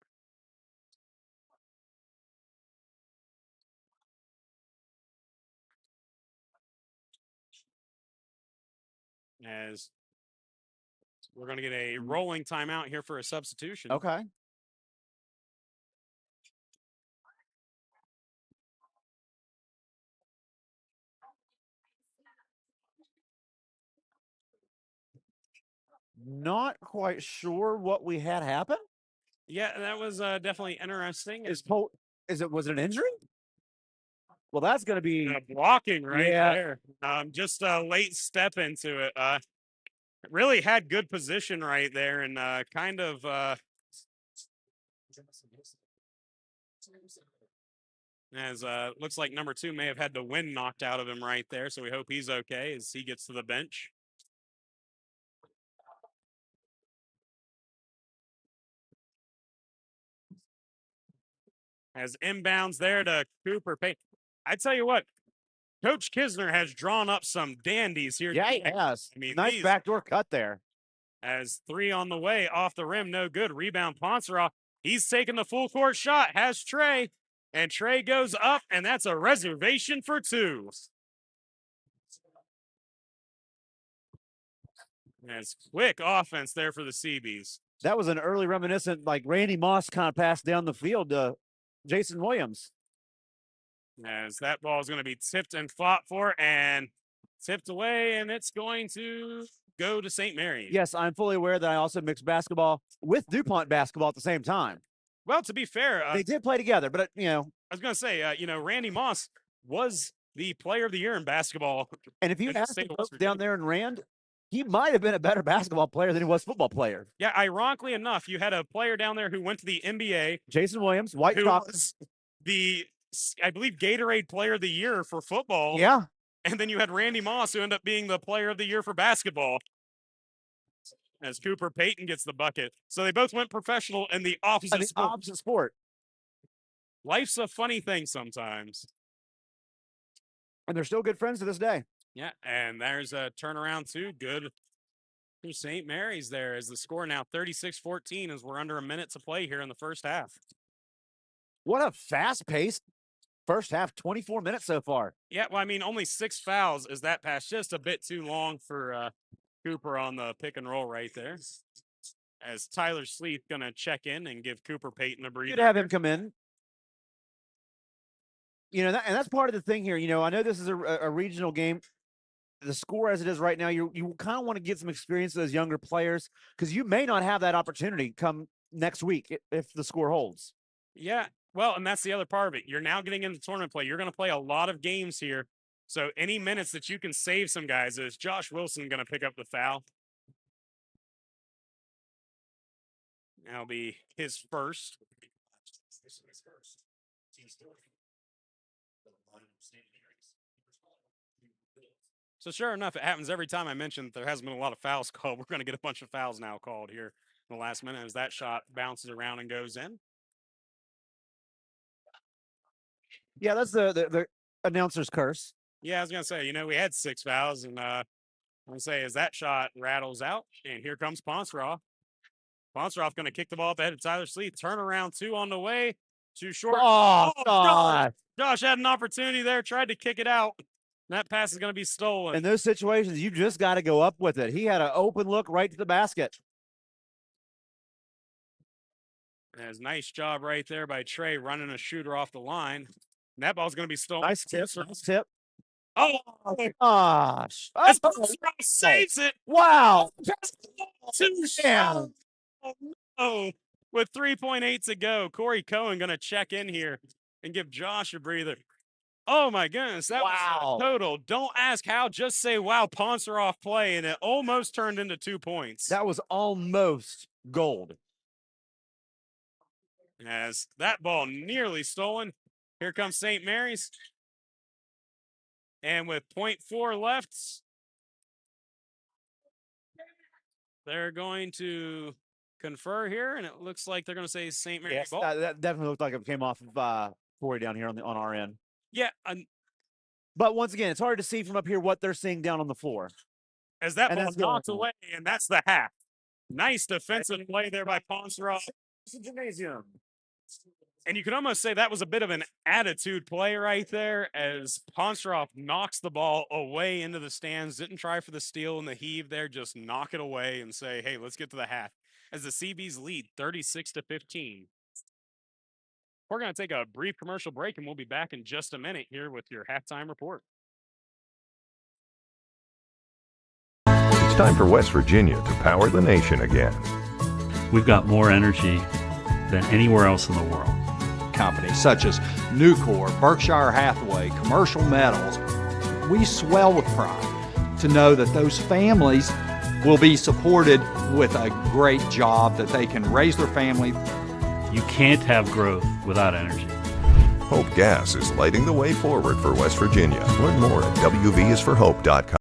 Speaker 1: As we're going to get a rolling timeout here for a substitution.
Speaker 2: Okay. Not quite sure what we had happen.
Speaker 1: Yeah, that was definitely interesting.
Speaker 2: Was it an injury? Well, that's going to be
Speaker 1: blocking right there. Just a late step into it. Really had good position right there, and kind of as looks like number 2 may have had the wind knocked out of him right there. So we hope he's okay as he gets to the bench. As inbounds there to Cooper Payton. I tell you what, Coach Kisner has drawn up some dandies here.
Speaker 2: Yeah, he has.
Speaker 1: I mean,
Speaker 2: nice backdoor cut there.
Speaker 1: As 3 on the way, off the rim, no good. Rebound, Ponceroff. He's taking the full court shot, has Trey. And Trey goes up, and that's a reservation for 2. As quick offense there for the CBs.
Speaker 2: That was an early reminiscent, like Randy Moss kind of passed down the field to Jason Williams.
Speaker 1: As that ball is going to be tipped and fought for and tipped away, and it's going to go to St. Mary's.
Speaker 2: Yes, I'm fully aware that I also mixed basketball with DuPont basketball at the same time.
Speaker 1: Well, to be fair,
Speaker 2: they did play together, but
Speaker 1: I was going to say, Randy Moss was the player of the year in basketball.
Speaker 2: And if you asked the folks down there in Rand, he might have been a better basketball player than he was football player.
Speaker 1: Yeah, ironically enough, you had a player down there who went to the NBA.
Speaker 2: Jason Williams, White
Speaker 1: was the, I believe, Gatorade player of the year for football.
Speaker 2: Yeah.
Speaker 1: And then you had Randy Moss, who ended up being the player of the year for basketball. as Cooper Payton gets the bucket. So they both went professional in the opposite sport.
Speaker 2: Opposite sport.
Speaker 1: Life's a funny thing sometimes.
Speaker 2: And they're still good friends to this day.
Speaker 1: Yeah, and there's a turnaround too. Good for St. Mary's there as the score now 36-14 as we're under a minute to play here in the first half.
Speaker 2: What a fast-paced first half, 24 minutes so far.
Speaker 1: Yeah, well, I mean, only 6 fouls. Is that pass just a bit too long for Cooper on the pick and roll right there? As Tyler Sleeth going to check in and give Cooper Payton a breather.
Speaker 2: Good to have him come in. You know, and that's part of the thing here. You know, I know this is a regional game. The score as it is right now, you kind of want to get some experience to those younger players because you may not have that opportunity come next week if the score holds.
Speaker 1: Yeah, well, and that's the other part of it. You're now getting into tournament play. You're going to play a lot of games here. So any minutes that you can save some guys, is Josh Wilson going to pick up the foul? That'll be his first. So sure enough, it happens every time I mention there hasn't been a lot of fouls called. We're going to get a bunch of fouls now called here in the last minute as that shot bounces around and goes in.
Speaker 2: Yeah, that's the announcer's curse.
Speaker 1: Yeah, I was going to say, you know, we had 6 fouls, and I'm going to say as that shot rattles out, and here comes Ponceroff. Ponceroff going to kick the ball up ahead of Tyler Sleeth. Turnaround 2 on the way. Too short.
Speaker 2: Oh, God.
Speaker 1: Josh had an opportunity there, tried to kick it out. That pass is going to be stolen.
Speaker 2: In those situations, you just got to go up with it. He had an open look right to the basket.
Speaker 1: There's a nice job right there by Trey running a shooter off the line. And that ball's going to be stolen.
Speaker 2: Nice tip. Nice tip.
Speaker 1: Oh,
Speaker 2: gosh.
Speaker 1: as Ponceroff saves it.
Speaker 2: Wow.
Speaker 1: Two shots. Oh, no. With 3.8 to go, Corey Cohen going to check in here and give Josh a breather. Oh, my goodness. That was a total. Don't ask how. Just say, wow, Ponceroff play, and it almost turned into 2 points.
Speaker 2: That was almost gold.
Speaker 1: As that ball nearly stolen, here comes St. Mary's. And with 0.4 left, they're going to confer here, and it looks like they're going to say St. Mary's ball.
Speaker 2: That definitely looked like it came off of 40 down here on our end.
Speaker 1: Yeah.
Speaker 2: But once again, it's hard to see from up here what they're seeing down on the floor.
Speaker 1: As that ball knocked away, and that's the half. Nice defensive play there by Ponceroff.
Speaker 2: It's a gymnasium.
Speaker 1: And you can almost say that was a bit of an attitude play right there as Ponceroff knocks the ball away into the stands, didn't try for the steal and the heave there, just knock it away and say, hey, let's get to the half. As the CBs lead 36-15. We're going to take a brief commercial break, and we'll be back in just a minute here with your halftime report.
Speaker 5: It's time for West Virginia to power the nation again.
Speaker 6: We've got more energy than anywhere else in the world.
Speaker 7: Companies such as Nucor, Berkshire Hathaway, Commercial Metals, we swell with pride to know that those families will be supported with a great job, that they can raise their family.
Speaker 6: You can't have growth without energy.
Speaker 5: Hope Gas is lighting the way forward for West Virginia. Learn more at wvisforhope.com.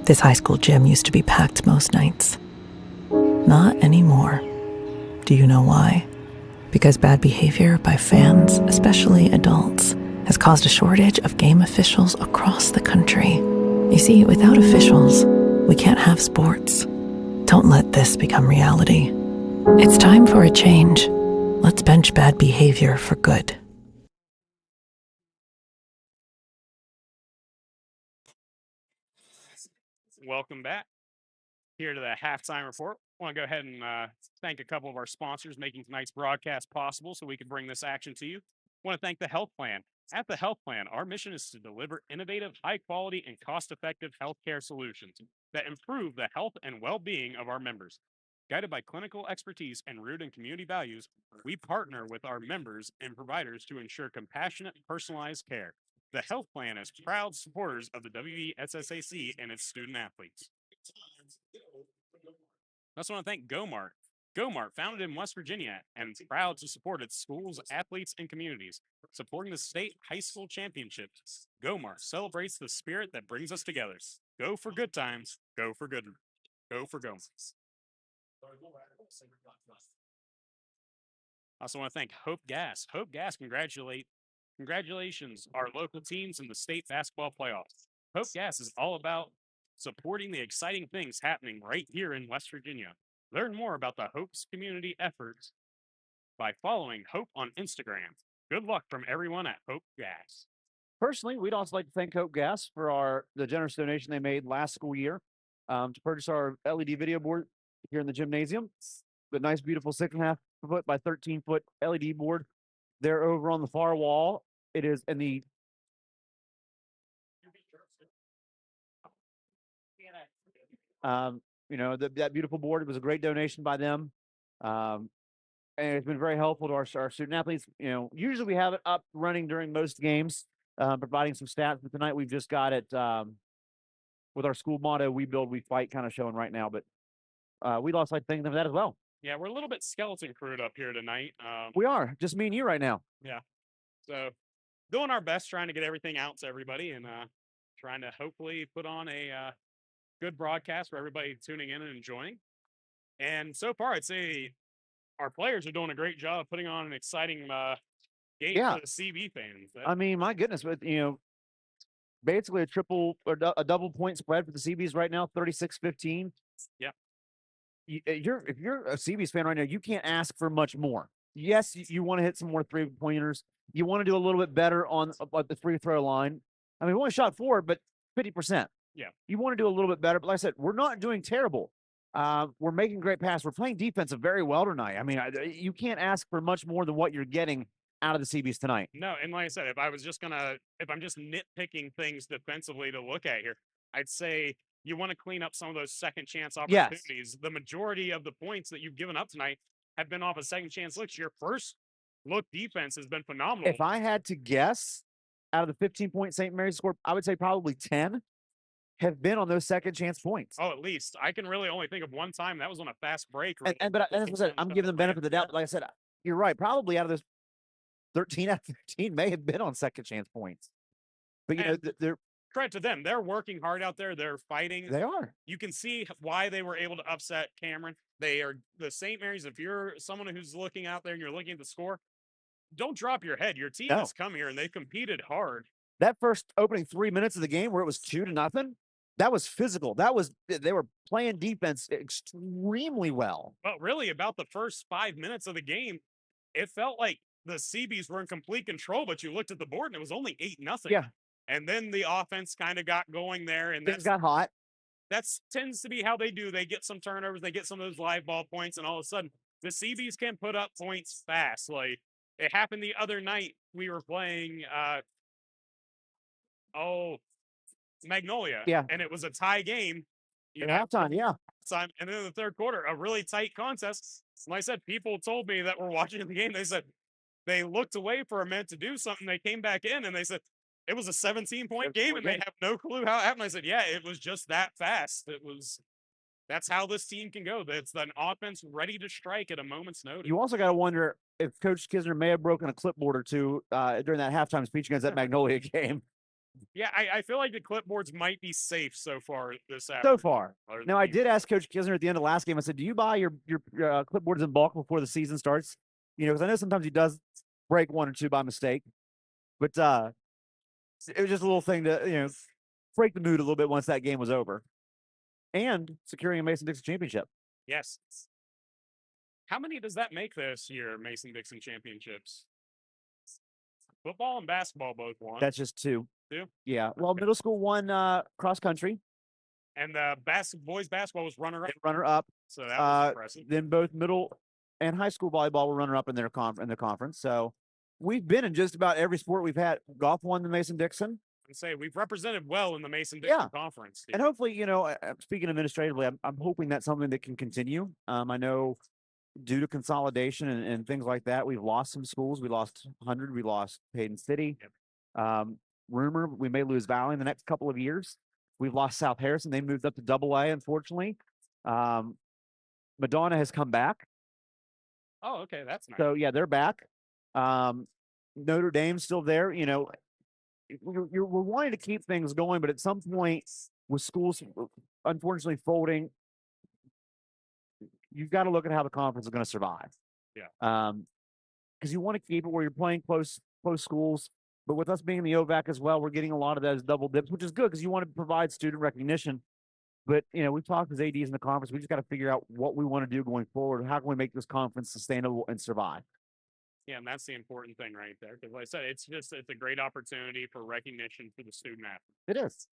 Speaker 8: This high school gym used to be packed most nights. Not anymore. Do you know why? Because bad behavior by fans, especially adults, has caused a shortage of game officials across the country. You see, without officials, we can't have sports. Don't let this become reality. It's time for a change. Let's bench bad behavior for good.
Speaker 1: welcome back here to the halftime report. I want to go ahead and thank a couple of our sponsors making tonight's broadcast possible so we could bring this action to you. I want to thank the Health Plan. At the Health Plan, our mission is to deliver innovative, high quality, and cost effective healthcare solutions that improve the health and well being of our members. Guided by clinical expertise and rooted in community values, we partner with our members and providers to ensure compassionate, personalized care. The Health Plan is proud supporters of the WESSAC and its student athletes. I also want to thank GoMart. GoMart, founded in West Virginia and proud to support its schools, athletes, and communities. Supporting the state high school championships, GoMart celebrates the spirit that brings us together. Go for good times. Go for good. Go for GoMart. I also want to thank Hope Gas. Hope Gas, congratulations, our local teams in the state basketball playoffs. Hope Gas is all about supporting the exciting things happening right here in West Virginia. Learn more about the Hope's community efforts by following Hope on Instagram. Good luck from everyone at Hope Gas.
Speaker 2: Personally, we'd also like to thank Hope Gas for the generous donation they made last school year to purchase our LED video board here in the gymnasium. The nice, beautiful 6.5 foot by 13 foot LED board. They're over on the far wall. It is in the that beautiful board. It was a great donation by them. And it's been very helpful to our student athletes. Usually we have it up running during most games, providing some stats, but tonight we've just got it with our school motto, "We build, we fight," kind of showing right now. But we'd also like to thank them for that as well.
Speaker 1: Yeah, we're a little bit skeleton crewed up here tonight.
Speaker 2: We are, just me and you right now.
Speaker 1: Yeah. So doing our best, trying to get everything out to everybody and trying to hopefully put on a good broadcast for everybody tuning in and enjoying. And so far, I'd say our players are doing a great job putting on an exciting game for the CB fans.
Speaker 2: I mean, my goodness, but basically a triple or a double point spread for the CBs right now, 36-15.
Speaker 1: Yeah.
Speaker 2: If you're a CBs fan right now, you can't ask for much more. Yes, you want to hit some more 3-pointers. You want to do a little bit better on the free throw line. I mean, we only shot 4, but 50%.
Speaker 1: Yeah.
Speaker 2: You want to do a little bit better, but like I said, we're not doing terrible. We're making great passes. We're playing defensive very well tonight. I mean, you can't ask for much more than what you're getting out of the CBs tonight.
Speaker 1: No, and like I said, if I'm just nitpicking things defensively to look at here, I'd say you want to clean up some of those second chance opportunities.
Speaker 2: Yes.
Speaker 1: The majority of the points that you've given up tonight have been off a second chance looks. Your first look defense has been phenomenal.
Speaker 2: If I had to guess, out of the 15-point St. Mary's score, I would say probably 10 have been on those second chance points.
Speaker 1: Oh, at least. I can really only think of one time. That was on a fast break.
Speaker 2: But as I said, I'm giving them benefit of the doubt. But like I said, you're right. Probably out of those 13 out of 15 may have been on second chance points. But, they're
Speaker 1: credit to them. They're working hard out there. They're fighting.
Speaker 2: They are.
Speaker 1: You can see why they were able to upset Cameron. They are the St. Mary's. If you're someone who's looking out there and you're looking at the score, don't drop your head. Your team has come here and they competed hard.
Speaker 2: That first opening 3 minutes of the game where it was 2-0, that was physical. They were playing defense extremely well.
Speaker 1: But really, about the first 5 minutes of the game, it felt like the CBs were in complete control, but you looked at the board and it was only 8-0.
Speaker 2: Yeah.
Speaker 1: And then the offense kind of got going there. And
Speaker 2: things got hot.
Speaker 1: That tends to be how they do. They get some turnovers, they get some of those live ball points, and all of a sudden, the CBs can put up points fast. Like, it happened the other night. We were playing, Magnolia.
Speaker 2: Yeah.
Speaker 1: And it was a tie game.
Speaker 2: At halftime, yeah.
Speaker 1: And then in the third quarter, a really tight contest. Like I said, people told me that were watching the game, they said they looked away for a minute to do something. They came back in and they said it was a 17-point game and they have no clue how it happened. I said, yeah, it was just that fast. That's how this team can go. It's an offense ready to strike at a moment's notice.
Speaker 2: You also got to wonder if Coach Kisner may have broken a clipboard or two during that halftime speech against that Magnolia game.
Speaker 1: Yeah, I feel like the clipboards might be safe so far this afternoon.
Speaker 2: So far. Now, I did ask Coach Kisner at the end of the last game, I said, do you buy your clipboards in bulk before the season starts? Because I know sometimes he does break one or two by mistake. But it was just a little thing to, break the mood a little bit once that game was over. And securing a Mason-Dixon championship.
Speaker 1: Yes. How many does that make this year, Mason-Dixon championships? Football and basketball both won.
Speaker 2: That's just 2.
Speaker 1: 2?
Speaker 2: Yeah. Well, middle school won cross country.
Speaker 1: And the boys basketball was runner-up.
Speaker 2: Runner-up.
Speaker 1: So that was impressive.
Speaker 2: Then both middle and high school volleyball were runner-up in their conference. So we've been in just about every sport we've had. Golf won the Mason-Dixon.
Speaker 1: And say we've represented well in the Mason-Dixon conference.
Speaker 2: And hopefully, speaking administratively, I'm hoping that's something that can continue. I know due to consolidation and things like that, we've lost some schools. We lost 100. We lost Hayden City.
Speaker 1: Yep.
Speaker 2: Rumor we may lose Valley in the next couple of years. We've lost South Harrison. They moved up to AA, unfortunately. Madonna has come back.
Speaker 1: Oh, okay, that's nice.
Speaker 2: So yeah, they're back. Notre Dame's still there. We're wanting to keep things going, but at some point, with schools unfortunately folding, you've got to look at how the conference is going to survive.
Speaker 1: Yeah.
Speaker 2: Because you want to keep it where you're playing close schools, but with us being in the OVAC as well, we're getting a lot of those double dips, which is good because you want to provide student recognition. But we've talked as ADs in the conference. We just got to figure out what we want to do going forward. How can we make this conference sustainable and survive?
Speaker 1: Yeah, and that's the important thing right there. Because like I said, it's a great opportunity for recognition for the student athlete.
Speaker 2: It is.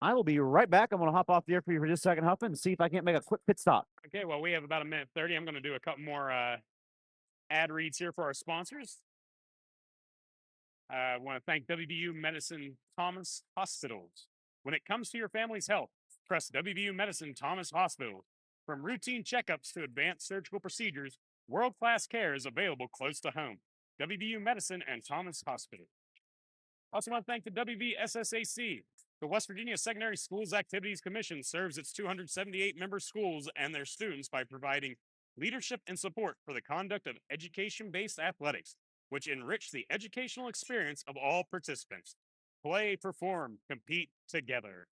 Speaker 2: I will be right back. I'm going to hop off the air for you for just a second, Huffman, and see if I can't make a quick pit stop.
Speaker 1: Okay, well, we have about 1:30. I'm going to do a couple more ad reads here for our sponsors. I want to thank WVU Medicine Thomas Hospitals. When it comes to your family's health, trust WVU Medicine Thomas Hospital. From routine checkups to advanced surgical procedures, world-class care is available close to home. WVU Medicine and Thomas Hospital. Also want to thank the WVSSAC. The West Virginia Secondary Schools Activities Commission serves its 278 member schools and their students by providing leadership and support for the conduct of education-based athletics, which enrich the educational experience of all participants. Play, perform, compete together.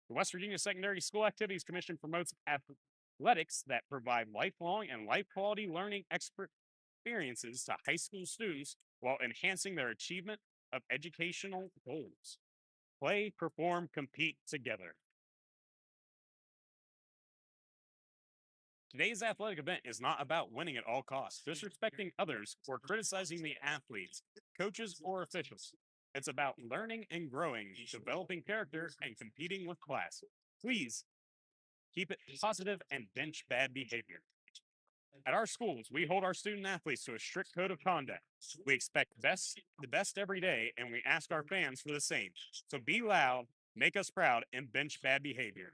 Speaker 1: The West Virginia Secondary School Activities Commission promotes athletics that provide lifelong and life-quality learning experiences to high school students while enhancing their achievement of educational goals. Play, perform, compete together. Today's athletic event is not about winning at all costs, disrespecting others, or criticizing the athletes, coaches, or officials. It's about learning and growing, developing character, and competing with class. Please keep it positive and bench bad behavior. At our schools, we hold our student athletes to a strict code of conduct. We expect the best every day, and we ask our fans for the same. So be loud, make us proud, and bench bad behavior.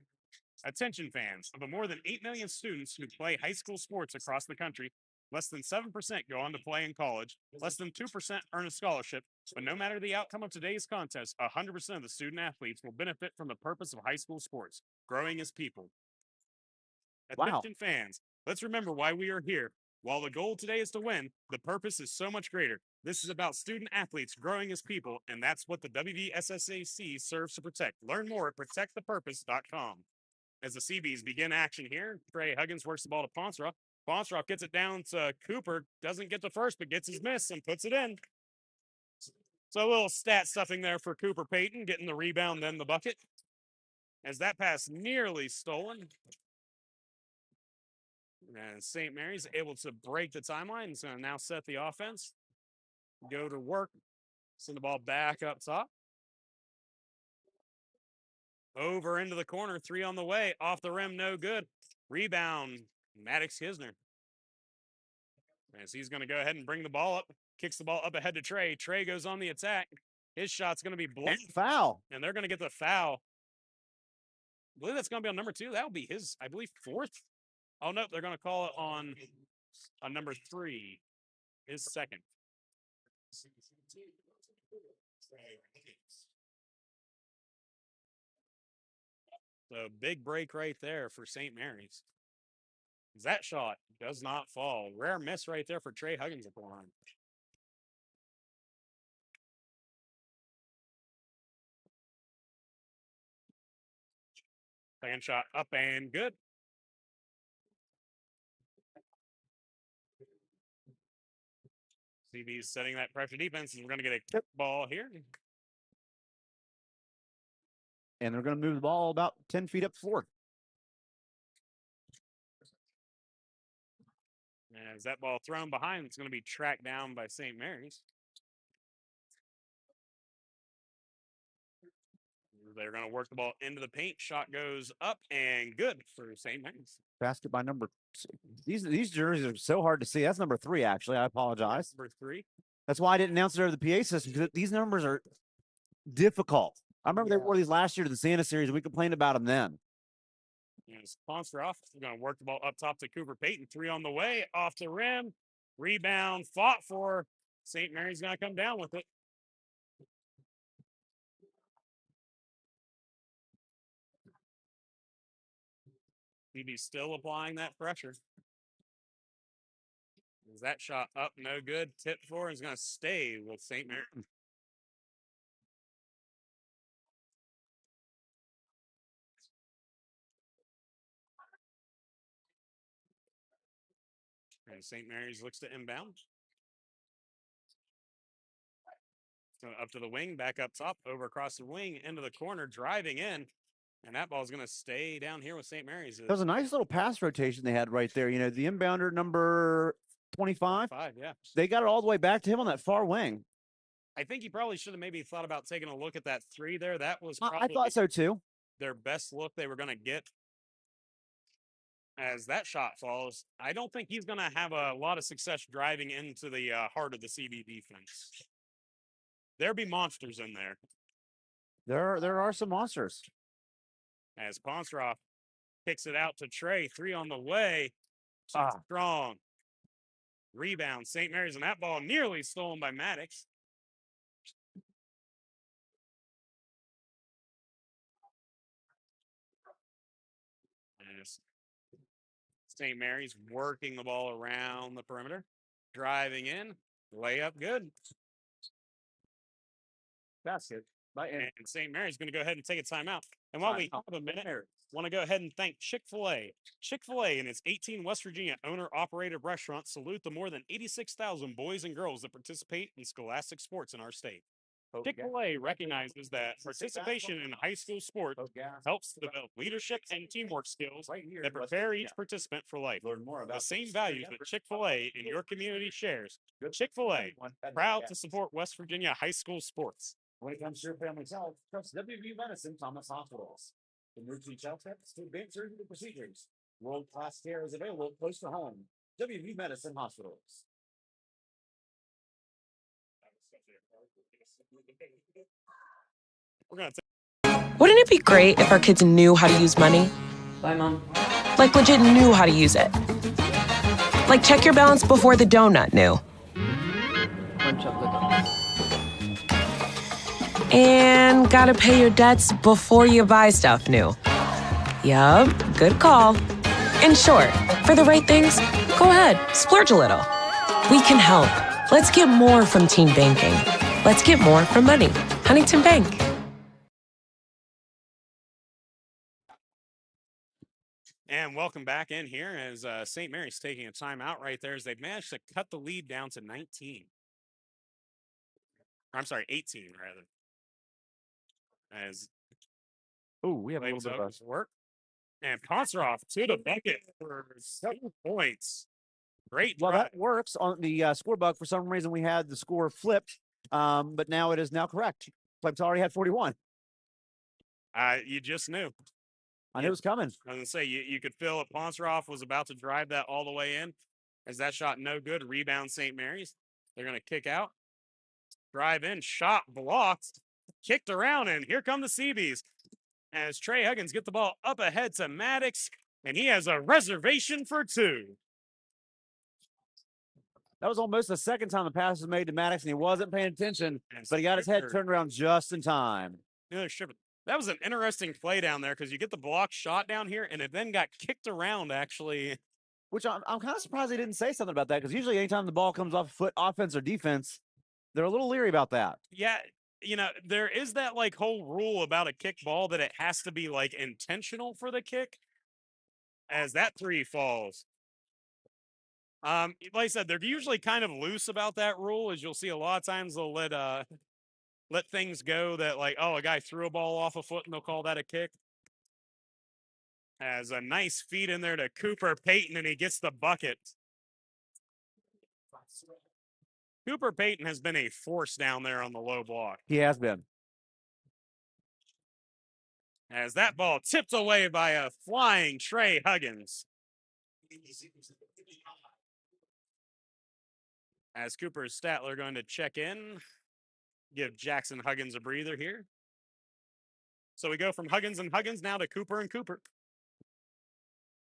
Speaker 1: Attention fans, of the more than 8 million students who play high school sports across the country, less than 7% go on to play in college, less than 2% earn a scholarship, but no matter the outcome of today's contest, 100% of the student athletes will benefit from the purpose of high school sports, growing as people. Attention fans, let's remember why we are here. While the goal today is to win, the purpose is so much greater. This is about student athletes growing as people, and that's what the WVSSAC serves to protect. Learn more at protectthepurpose.com. As the CBs begin action here, Trey Huggins works the ball to Ponsroff. Ponsroff gets it down to Cooper, doesn't get the first, but gets his miss and puts it in. So a little stat stuffing there for Cooper Payton, getting the rebound, then the bucket. As that pass nearly stolen. And St. Mary's able to break the timeline. It's going to now set the offense. Go to work. Send the ball back up top. Over into the corner, 3 on the way, off the rim, no good. Rebound, Maddox Kisner. As he's going to go ahead and bring the ball up, kicks the ball up ahead to Trey. Trey goes on the attack. His shot's going to be blocked.
Speaker 2: Foul.
Speaker 1: And they're going to get the foul. I believe that's going to be on number 2. That'll be his, I believe, 4th. Oh, no, they're going to call it on number 3, his 2nd. So big break right there for St. Mary's. That shot does not fall. Rare miss right there for Trey Huggins at the line. Second shot up and good. CB's setting that pressure defense, and we're going to get a tip ball here.
Speaker 2: And they're going to move the ball about 10 feet up the floor.
Speaker 1: As that ball thrown behind, it's going to be tracked down by St. Mary's. They're going to work the ball into the paint. Shot goes up and good for St. Mary's.
Speaker 2: Basket by number. These jerseys are so hard to see. That's number 3, actually. I apologize.
Speaker 1: Number 3.
Speaker 2: That's why I didn't announce it over the PA system, because these numbers are difficult. I remember they wore these last year to the Santa Series. We complained about them then.
Speaker 1: Sponsor off. We're going to work the ball up top to Cooper Payton. 3 on the way, off the rim. Rebound fought for. St. Mary's going to come down with it. BB still applying that pressure. Is that shot up? No good. Tip for is going to stay with St. Mary's. And St. Mary's looks to inbound. So up to the wing, back up top, over across the wing, into the corner, driving in. And that ball is going to stay down here with St. Mary's.
Speaker 2: There was a nice little pass rotation they had right there. You know, the inbounder number 25.
Speaker 1: Yeah.
Speaker 2: They got it all the way back to him on that far wing.
Speaker 1: I think he probably should have maybe thought about taking a look at that 3 there. That was
Speaker 2: I thought so too.
Speaker 1: Their best look they were going to get. As that shot falls, I don't think he's going to have a lot of success driving into the heart of the CB defense. There'll be monsters in there.
Speaker 2: There are some monsters.
Speaker 1: As Ponsroff kicks it out to Trey, 3 on the way. Strong. Rebound, St. Mary's, and that ball nearly stolen by Maddox. St. Mary's working the ball around the perimeter. Driving in. Layup good.
Speaker 2: Basket.
Speaker 1: And St. Mary's going to go ahead and take a timeout. And while we have a minute, want to go ahead and thank Chick-fil-A. Chick-fil-A and its 18 West Virginia owner-operated restaurants salute the more than 86,000 boys and girls that participate in scholastic sports in our state. Chick-fil-A recognizes that participation in high school sports helps develop leadership and teamwork skills that prepare each participant for life. The same values that Chick-fil-A in your community shares. Chick-fil-A, proud to support West Virginia high school sports.
Speaker 2: When it comes to your family's health, trust WV Medicine Thomas Hospitals. Emergency child tests to advanced surgical procedures. World-class care is available close to home. WV Medicine Hospitals.
Speaker 9: Wouldn't it be great if our kids knew how to use money?
Speaker 10: Bye, Mom.
Speaker 9: Like legit knew how to use it. Like check your balance before the donut knew. And gotta pay your debts before you buy stuff new. Yup, good call. In short, for the right things, go ahead, splurge a little. We can help. Let's get more from teen banking. Let's get more from money. Huntington Bank.
Speaker 1: And welcome back in here as St. Mary's taking a timeout right there as they've managed to cut the lead down to 19. I'm sorry, 18 rather. As
Speaker 2: we have a little bit of
Speaker 1: work. And Ponsroff to the bucket for 7 points. Great drive.
Speaker 2: Well, that works on the scorebook. For some reason, we had the score flipped, but now it is now correct. Clay-Battelle already had 41.
Speaker 1: You just knew.
Speaker 2: I knew it was coming.
Speaker 1: I was going to say, you could feel that Ponsroff was about to drive that all the way in. As that shot no good, rebound St. Mary's. They're going to kick out. Drive in, shot blocked. Kicked around, and here come the Seabees. As Trey Huggins get the ball up ahead to Maddox, and he has a reservation for 2.
Speaker 2: That was almost the second time the pass was made to Maddox, and he wasn't paying attention, but he got his head turned around just in time.
Speaker 1: That was an interesting play down there because you get the block shot down here, and it then got kicked around, actually.
Speaker 2: Which I'm kind of surprised they didn't say something about that, because usually anytime the ball comes off foot, offense or defense, they're a little leery about that.
Speaker 1: Yeah, you know, there is that like whole rule about a kick ball that it has to be like intentional for the kick. As that 3 falls. Like I said, they're usually kind of loose about that rule, as you'll see a lot of times they'll let things go that like, oh, a guy threw a ball off a foot and they'll call that a kick. As a nice feed in there to Cooper Payton, and he gets the bucket. Cooper Payton has been a force down there on the low block.
Speaker 2: He has been.
Speaker 1: As that ball tipped away by a flying Trey Huggins. As Cooper Statler going to check in, give Jackson Huggins a breather here. So we go from Huggins and Huggins now to Cooper and Cooper.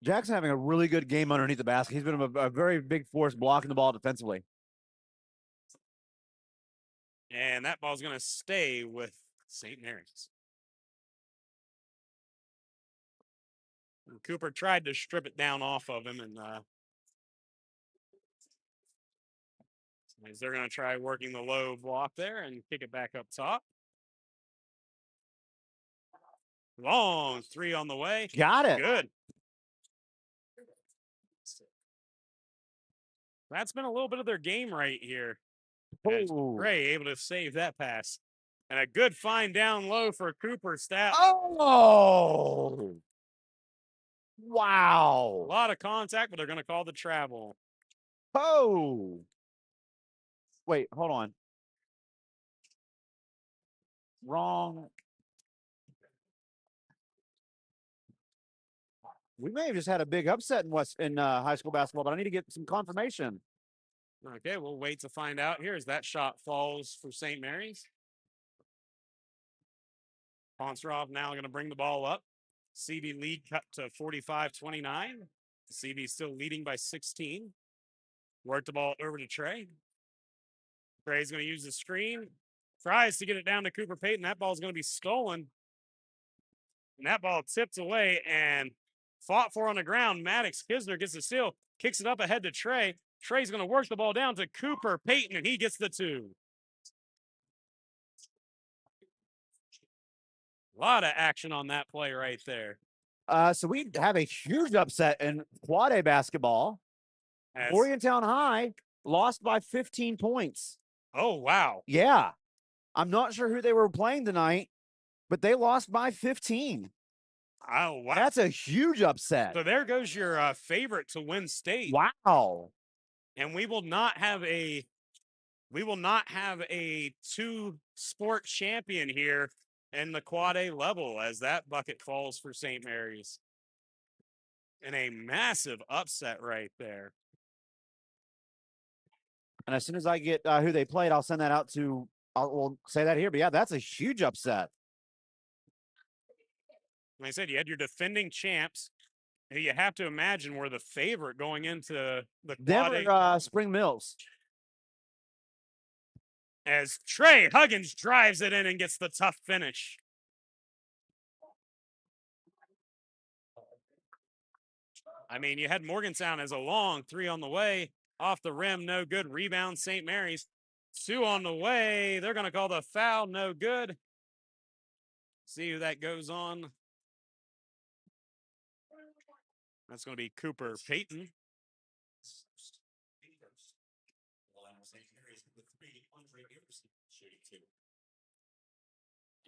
Speaker 2: Jackson having a really good game underneath the basket. He's been a very big force blocking the ball defensively.
Speaker 1: And that ball's going to stay with St. Mary's. And Cooper tried to strip it down off of him, and they're going to try working the low block there and kick it back up top. Long three on the way.
Speaker 2: Got it.
Speaker 1: Good. That's been a little bit of their game right here. Gray able to save that pass. And a good find down low for Cooper Statler.
Speaker 2: Oh! Wow.
Speaker 1: A lot of contact, but they're going to call the travel.
Speaker 2: Oh! Wait, hold on. Wrong. We may have just had a big upset in high school basketball, but I need to get some confirmation.
Speaker 1: Okay, we'll wait to find out here as that shot falls for St. Mary's. Ponsarov now going to bring the ball up. CB lead cut to 45-29. CB still leading by 16. Work the ball over to Trey. Trey's going to use the screen. Tries to get it down to Cooper Payton. That ball's going to be stolen. And that ball tipped away and fought for on the ground. Maddox Kisner gets the steal. Kicks it up ahead to Trey. Trey's going to work the ball down to Cooper Payton, and he gets the two. A lot of action on that play right there.
Speaker 2: So we have a huge upset in Quad A basketball. Morgantown High lost by 15 points.
Speaker 1: Oh, wow.
Speaker 2: Yeah. I'm not sure who they were playing tonight, but they lost by 15.
Speaker 1: Oh, wow.
Speaker 2: That's a huge upset.
Speaker 1: So there goes your favorite to win state.
Speaker 2: Wow.
Speaker 1: And we will not have a two sport champion here in the Quad A level as that bucket falls for St. Mary's. And a massive upset right there.
Speaker 2: And as soon as I get who they played, I'll send that out to, we'll say that here. But yeah, that's a huge upset.
Speaker 1: Like I said, you had your defending champs. And you have to imagine we're the favorite going into the Quad A.
Speaker 2: Spring Mills.
Speaker 1: As Trey Huggins drives it in and gets the tough finish. I mean, you had Morgantown as a long three on the way. Off the rim, no good. Rebound, St. Mary's. Two on the way. They're going to call the foul, no good. See who that goes on. That's going to be Cooper Payton.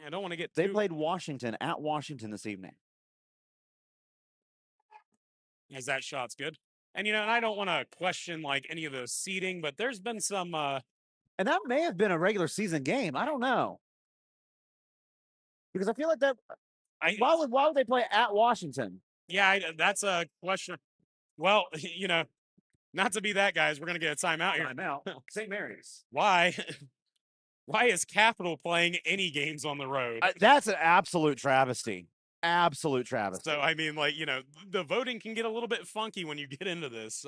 Speaker 1: I don't want to get
Speaker 2: They played Washington at Washington this evening.
Speaker 1: As that shot's good. And, and I don't want to question, like, any of the seeding, but there's been some...
Speaker 2: And that may have been a regular season game. I don't know. Because I feel like that... Why would they play at Washington?
Speaker 1: Yeah, that's a question. Well, not to be that, guys. We're going to get a timeout here.
Speaker 2: Timeout. St. Mary's.
Speaker 1: Why? Why is Capital playing any games on the road?
Speaker 2: That's an absolute travesty. Absolute travesty.
Speaker 1: So, I mean, like, the voting can get a little bit funky when you get into this.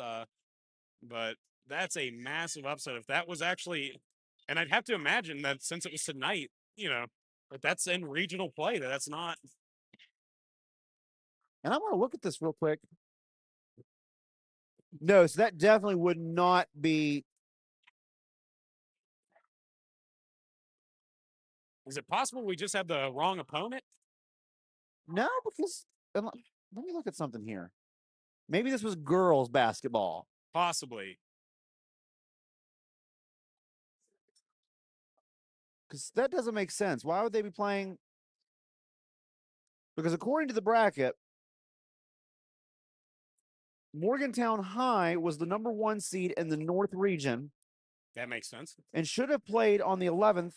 Speaker 1: But that's a massive upset. If that was actually, and I'd have to imagine that since it was tonight, but that's in regional play. That's not.
Speaker 2: And I want to look at this real quick. No, so that definitely would not be.
Speaker 1: Is it possible we just have the wrong opponent?
Speaker 2: No, because let me look at something here. Maybe this was girls basketball.
Speaker 1: Possibly.
Speaker 2: Because that doesn't make sense. Why would they be playing? Because according to the bracket, Morgantown High was the number 1 seed in the North region.
Speaker 1: That makes sense.
Speaker 2: And should have played on the 11th.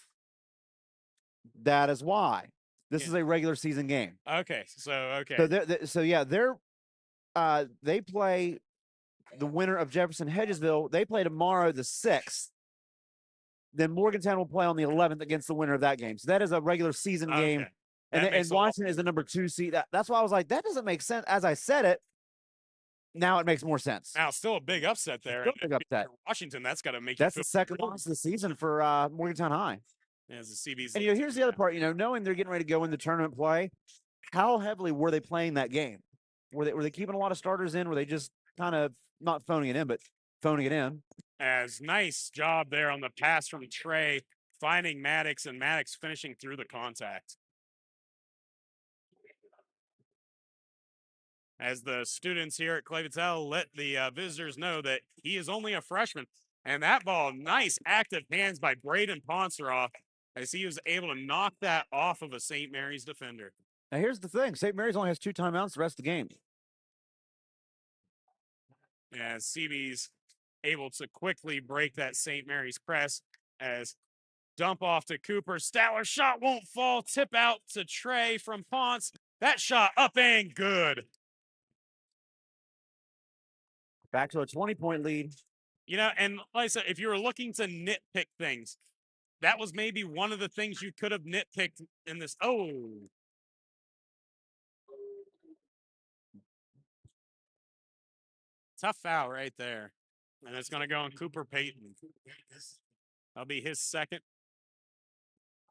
Speaker 2: That is why. This is a regular season game.
Speaker 1: Okay, so
Speaker 2: they play the winner of Jefferson Hedgesville. They play tomorrow, the 6th. Then Morgantown will play on the 11th against the winner of that game. So that is a regular season game. And Washington is the number 2 seed. That's why I was like, that doesn't make sense. As I said it, now it makes more sense.
Speaker 1: Now, still a big upset there.
Speaker 2: Still a big upset.
Speaker 1: Washington, that's got to make
Speaker 2: that's the second loss of the season for Morgantown High.
Speaker 1: As the CBs.
Speaker 2: And here's the other part. Knowing they're getting ready to go into tournament play, how heavily were they playing that game? Were they keeping a lot of starters in? Were they just kind of not phoning it in, but phoning it in?
Speaker 1: As nice job there on the pass from Trey, finding Maddox, and Maddox finishing through the contact. As the students here at Clay-Battelle let the visitors know that he is only a freshman. And that ball, nice active hands by Braden Ponseroff, as he was able to knock that off of a St. Mary's defender.
Speaker 2: Now, here's the thing. St. Mary's only has 2 timeouts the rest of the game.
Speaker 1: As CB's able to quickly break that St. Mary's press, as dump off to Cooper. Statler shot won't fall. Tip out to Trey from Ponce. That shot up and good.
Speaker 2: Back to a 20-point lead.
Speaker 1: And like I said, if you were looking to nitpick things, that was maybe one of the things you could have nitpicked in this. Oh. Tough foul right there. And it's going to go on Cooper Payton. That'll be his second.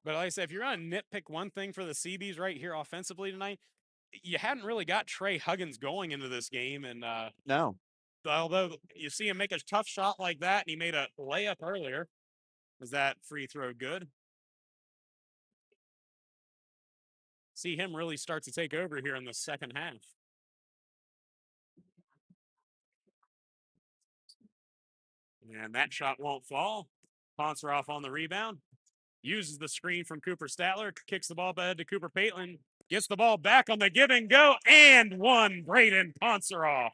Speaker 1: But like I said, if you're going to nitpick one thing for the CBs right here offensively tonight, you hadn't really got Trey Huggins going into this game. And
Speaker 2: no.
Speaker 1: Although you see him make a tough shot like that, and he made a layup earlier. Was that free throw good? See him really start to take over here in the second half. And that shot won't fall. Ponseroff on the rebound. Uses the screen from Cooper Statler. Kicks the ball ahead to Cooper Payton. Gets the ball back on the give and go. And one, Braden Ponseroff.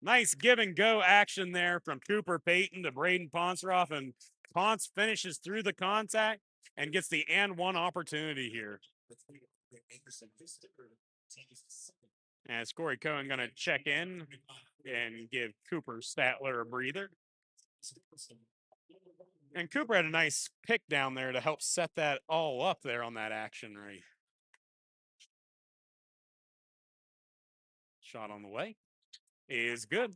Speaker 1: Nice give and go action there from Cooper Payton to Braden Ponseroff. And Ponce finishes through the contact and gets the and one opportunity here. As Corey Cohen going to check in and give Cooper Statler a breather. And Cooper had a nice pick down there to help set that all up there on that action right. Shot on the way is good.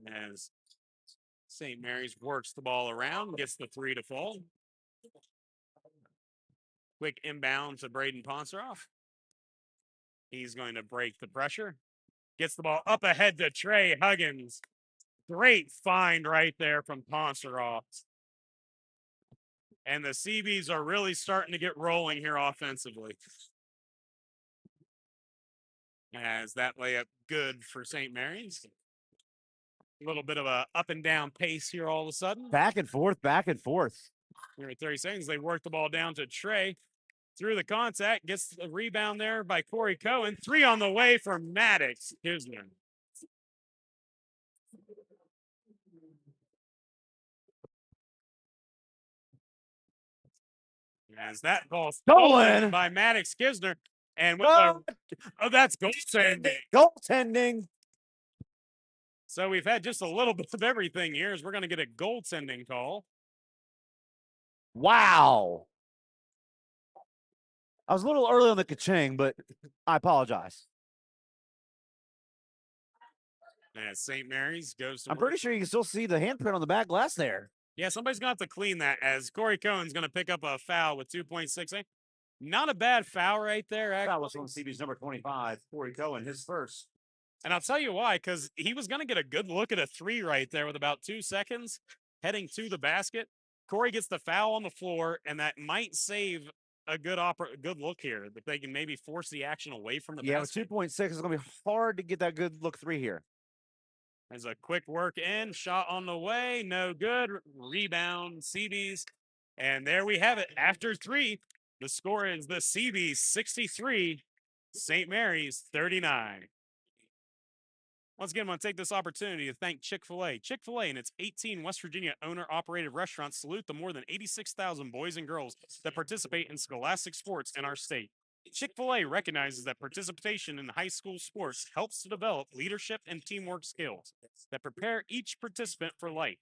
Speaker 1: As St. Mary's works the ball around, gets the 3 to fall. Quick inbound to Braden Ponseroff. He's going to break the pressure. Gets the ball up ahead to Trey Huggins. Great find right there from Ponseroff. And the CBs are really starting to get rolling here offensively. As that layup good for St. Mary's. A little bit of a up and down pace here all of a sudden.
Speaker 2: Back and forth, back and forth.
Speaker 1: Here at 30 seconds, they work the ball down to Trey. Through the contact, gets the rebound there by Corey Cohen. 3 on the way for Maddox Kisner. As that ball stolen by Maddox Kisner. And with that's goaltending.
Speaker 2: Goaltending.
Speaker 1: So we've had just a little bit of everything here as we're going to get a goaltending call.
Speaker 2: Wow. I was a little early on the ka-ching, but I apologize.
Speaker 1: As St. Mary's goes to
Speaker 2: I'm pretty sure you can still see the handprint on the back glass there.
Speaker 1: Yeah, somebody's going to have to clean that as Corey Cohen's going to pick up a foul with 2.6. Not a bad foul right there.
Speaker 2: That was on CB's number 25, Corey Cohen, his first.
Speaker 1: And I'll tell you why, because he was going to get a good look at a 3 right there with about 2 seconds heading to the basket. Corey gets the foul on the floor, and that might save a good look here. That they can maybe force the action away from the basket.
Speaker 2: Yeah, with 2.6, it's going to be hard to get that good look 3 here.
Speaker 1: There's a quick work in, shot on the way, no good. Rebound, CBs. And there we have it. After 3, the score is the CBs 63, St. Mary's 39. Once again, I want to take this opportunity to thank Chick-fil-A. Chick-fil-A and its 18 West Virginia owner-operated restaurants salute the more than 86,000 boys and girls that participate in scholastic sports in our state. Chick-fil-A recognizes that participation in high school sports helps to develop leadership and teamwork skills that prepare each participant for life.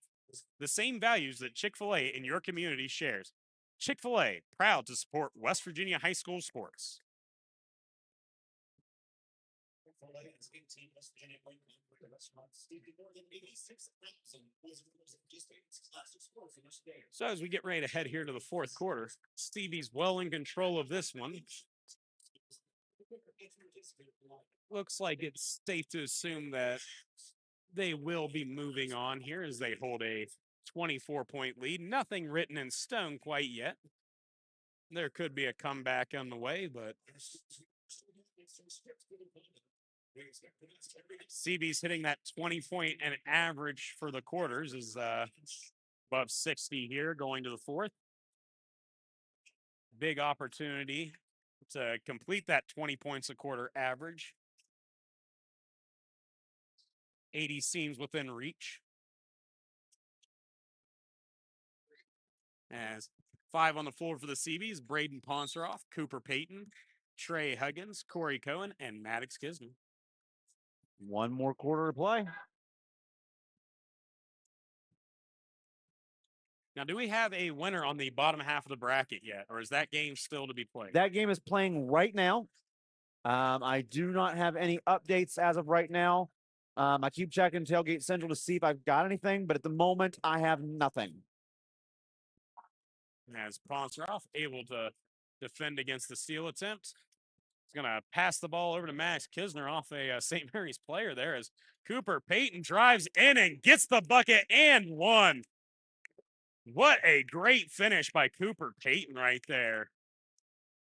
Speaker 1: The same values that Chick-fil-A in your community shares. Chick-fil-A, proud to support West Virginia high school sports. So as we get ready to head here to the fourth quarter, Stevie's well in control of this one. Looks like it's safe to assume that they will be moving on here as they hold a 24-point lead. Nothing written in stone quite yet. There could be a comeback on the way, but CB's hitting that 20-point and average for the quarters is above 60 here going to the fourth. Big opportunity to complete that 20 points a quarter average. 80 seems within reach. As 5 on the floor for the CBs, Braden Ponseroff, Cooper Payton, Trey Huggins, Corey Cohen, and Maddox Kisner.
Speaker 2: One more quarter to play.
Speaker 1: Now, do we have a winner on the bottom half of the bracket yet, or is that game still to be played?
Speaker 2: That game is playing right now. I do not have any updates as of right now. I keep checking Tailgate Central to see if I've got anything, but at the moment, I have nothing.
Speaker 1: As Ponseroff able to defend against the steal attempt. He's going to pass the ball over to Max Kisner off a St. Mary's player there as Cooper Payton drives in and gets the bucket and one. What a great finish by Cooper Payton right there.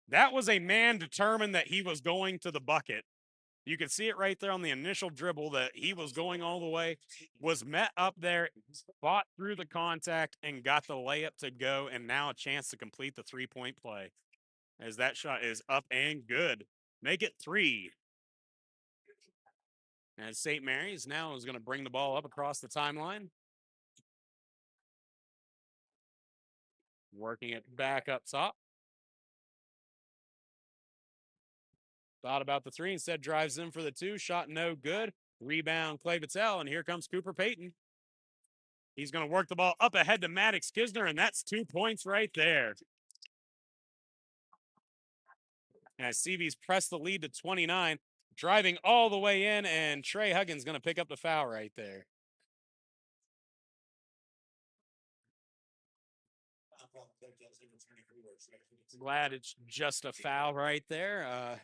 Speaker 1: That was a man determined that he was going to the bucket. You could see it right there on the initial dribble that he was going all the way, was met up there, fought through the contact, and got the layup to go, and now a chance to complete the three-point play. As that shot is up and good. Make it 3. As St. Mary's now is going to bring the ball up across the timeline. Working it back up top. Thought about the 3, instead drives in for the 2. Shot no good. Rebound Clay-Battelle, and here comes Cooper Payton. He's going to work the ball up ahead to Maddox Kisner, and that's 2 points right there. As CB's pressed the lead to 29, driving all the way in, and Trey Huggins going to pick up the foul right there. Glad it's just a foul right there.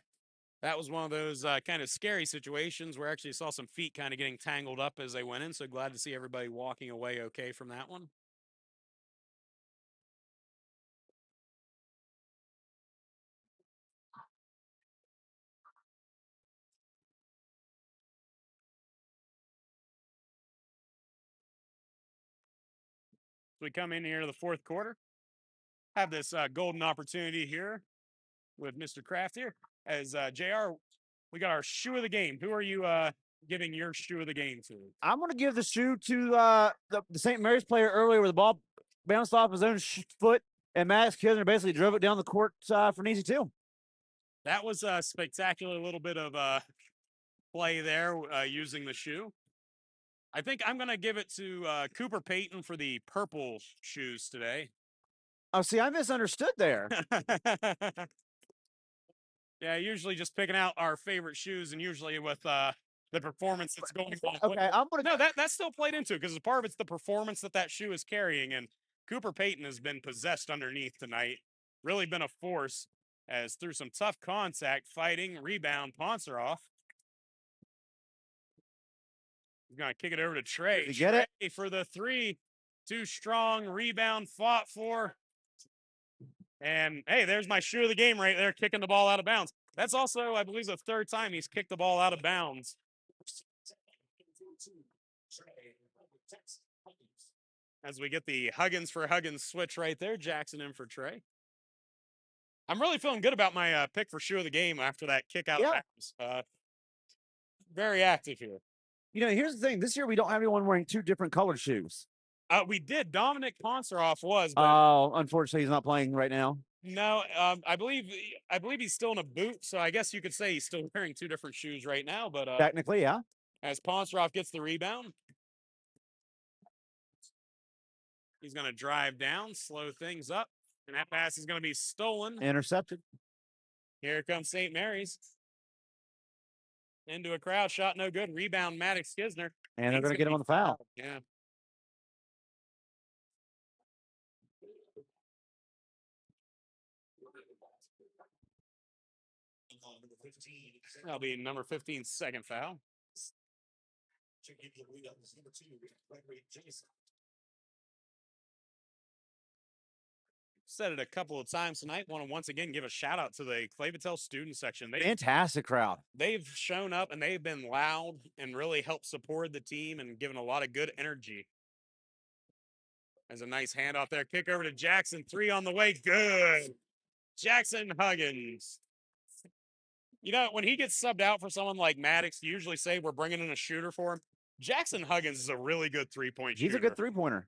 Speaker 1: That was one of those kind of scary situations where actually saw some feet kind of getting tangled up as they went in. So glad to see everybody walking away okay from that one. We come in here to the fourth quarter. Have this golden opportunity here with Mr. Kraft here. As JR, we got our shoe of the game. Who are you giving your shoe of the game to?
Speaker 2: I'm going to give the shoe to the St. Mary's player earlier where the ball bounced off his own foot, and Max Kisner basically drove it down the court for an easy 2.
Speaker 1: That was a spectacular little bit of play there using the shoe. I think I'm going to give it to Cooper Payton for the purple shoes today.
Speaker 2: Oh, see, I misunderstood there.
Speaker 1: Yeah, usually just picking out our favorite shoes, and usually with the performance that's going on.
Speaker 2: Okay, I'm gonna.
Speaker 1: No, that's still played into it because part of it's the performance that shoe is carrying, and Cooper Payton has been possessed underneath tonight. Really been a force as through some tough contact, fighting, rebound, Ponseroff. He's going to kick it over to Trey.
Speaker 2: You get
Speaker 1: it? For the 3. Too strong. Rebound fought for. And, hey, there's my shoe of the game right there, kicking the ball out of bounds. That's also, I believe, the 3rd time he's kicked the ball out of bounds. As we get the Huggins for Huggins switch right there, Jackson in for Trey. I'm really feeling good about my pick for shoe of the game after that kick out of bounds. Very active here.
Speaker 2: You know, here's the thing. This year we don't have anyone wearing two different colored shoes.
Speaker 1: We did. Dominic Ponseroff was, but
Speaker 2: Oh, unfortunately, he's not playing right now.
Speaker 1: no, I believe he's still in a boot, so I guess you could say he's still wearing two different shoes right now. But
Speaker 2: Technically, yeah.
Speaker 1: as Ponseroff gets the rebound, he's going to drive down, slow things up, and that pass is going to be stolen.
Speaker 2: Intercepted.
Speaker 1: Here comes St. Mary's. Into a crowd, shot no good. Rebound, Maddox Kisner.
Speaker 2: And they're going to get him on the foul.
Speaker 1: Yeah. That'll be number 15's second foul. Said it a couple of times tonight. Want to once again give a shout out to the Clay-Battelle student section.
Speaker 2: Fantastic crowd.
Speaker 1: They've shown up and they've been loud and really helped support the team and given a lot of good energy. There's a nice handoff there. Kick over to Jackson. 3 on the way. Good. Jackson Huggins. You know, when he gets subbed out for someone like Maddox, you usually say we're bringing in a shooter for him. Jackson Huggins is a really good three-point shooter.
Speaker 2: He's a good three-pointer.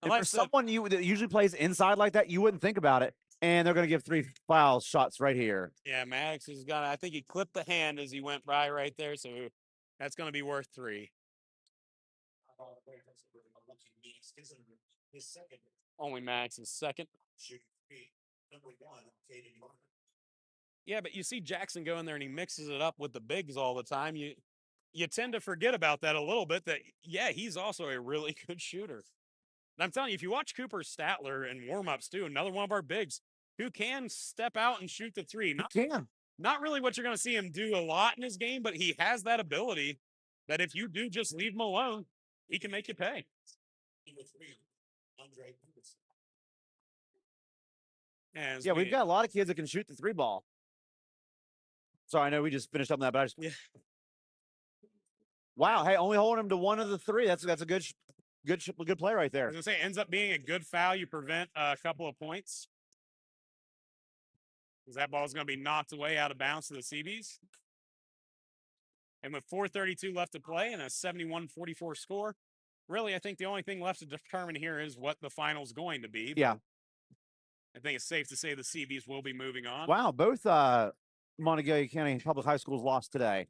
Speaker 2: And for
Speaker 1: Unless
Speaker 2: someone that usually plays inside like that, you wouldn't think about it. And they're going to give 3 foul shots right here.
Speaker 1: Yeah, Maddox has got, I think he clipped the hand as he went by right there. So that's going to be worth 3. Only Maddox's second. Yeah, but you see Jackson go in there and he mixes it up with the bigs all the time. You tend to forget about that a little bit, that, yeah, he's also a really good shooter. And I'm telling you, if you watch Cooper Statler in warm-ups too, another one of our bigs who can step out and shoot the 3. Not really what you're going to see him do a lot in his game, but he has that ability that if you do just leave him alone, he can make you pay.
Speaker 2: Yeah, we've got a lot of kids that can shoot the 3 ball. Sorry, I know we just finished up on that, but I just...
Speaker 1: Yeah.
Speaker 2: Wow, hey, only holding him to 1 of the 3. That's a good play right there.
Speaker 1: I was going to say, ends up being a good foul. You prevent a couple of points. Because that ball is going to be knocked away out of bounds to the CBs. And with 4:32 left to play and a 71-44 score, really, I think the only thing left to determine here is what the final's going to be.
Speaker 2: Yeah.
Speaker 1: I think it's safe to say the CBs will be moving on.
Speaker 2: Wow, both Montague County Public High Schools lost today.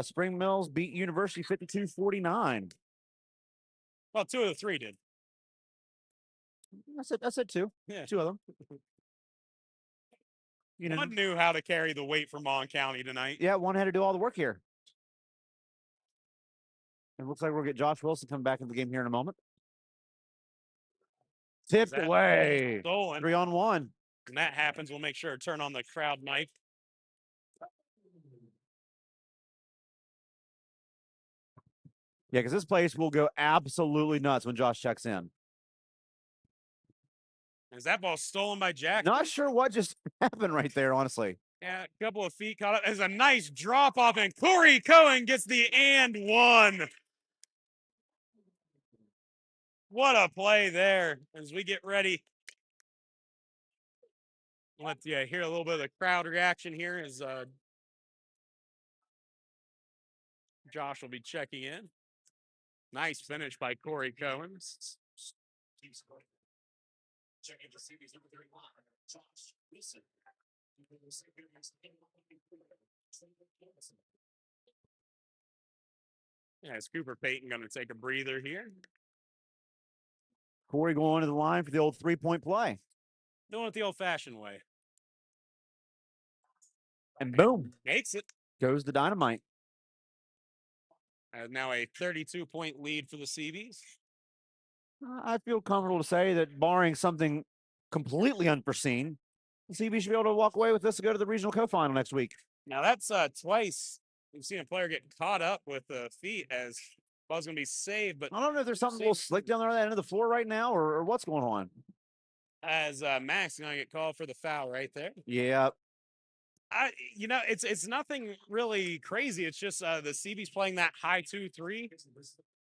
Speaker 2: Spring Mills beat University 52-49.
Speaker 1: Well, 2 of the 3 did.
Speaker 2: I said 2.
Speaker 1: Yeah.
Speaker 2: 2 of them. You know,
Speaker 1: One knew how to carry the weight for Mon County tonight.
Speaker 2: Yeah, one had to do all the work here. It looks like we'll get Josh Wilson coming back into the game here in a moment. Tipped away.
Speaker 1: Stolen.
Speaker 2: 3-on-1.
Speaker 1: When that happens, we'll make sure to turn on the crowd mic.
Speaker 2: Yeah, because this place will go absolutely nuts when Josh checks in.
Speaker 1: Is that ball stolen by Jack?
Speaker 2: Not sure what just happened right there, honestly.
Speaker 1: Yeah, a couple of feet caught up. There's a nice drop off, and Corey Cohen gets the and 1. What a play there as we get ready. Let's hear a little bit of the crowd reaction here as Josh will be checking in. Nice finish by Corey Cohen. Yeah, is Cooper Payton going to take a breather here?
Speaker 2: Corey going to the line for the old 3-point play.
Speaker 1: Doing it the old-fashioned way.
Speaker 2: And boom.
Speaker 1: Makes it.
Speaker 2: Goes the dynamite.
Speaker 1: Now a 32-point lead for the CBs.
Speaker 2: I feel comfortable to say that barring something completely unforeseen, the CB should be able to walk away with this to go to the regional co-final next week.
Speaker 1: Now that's twice we've seen a player get caught up with the feet as ball's going to be saved. But
Speaker 2: I don't know if there's something a little slick down there on that end of the floor right now or what's going on.
Speaker 1: As Max is going to get called for the foul right there.
Speaker 2: Yeah.
Speaker 1: It's nothing really crazy. It's just the CB's playing that high 2-3,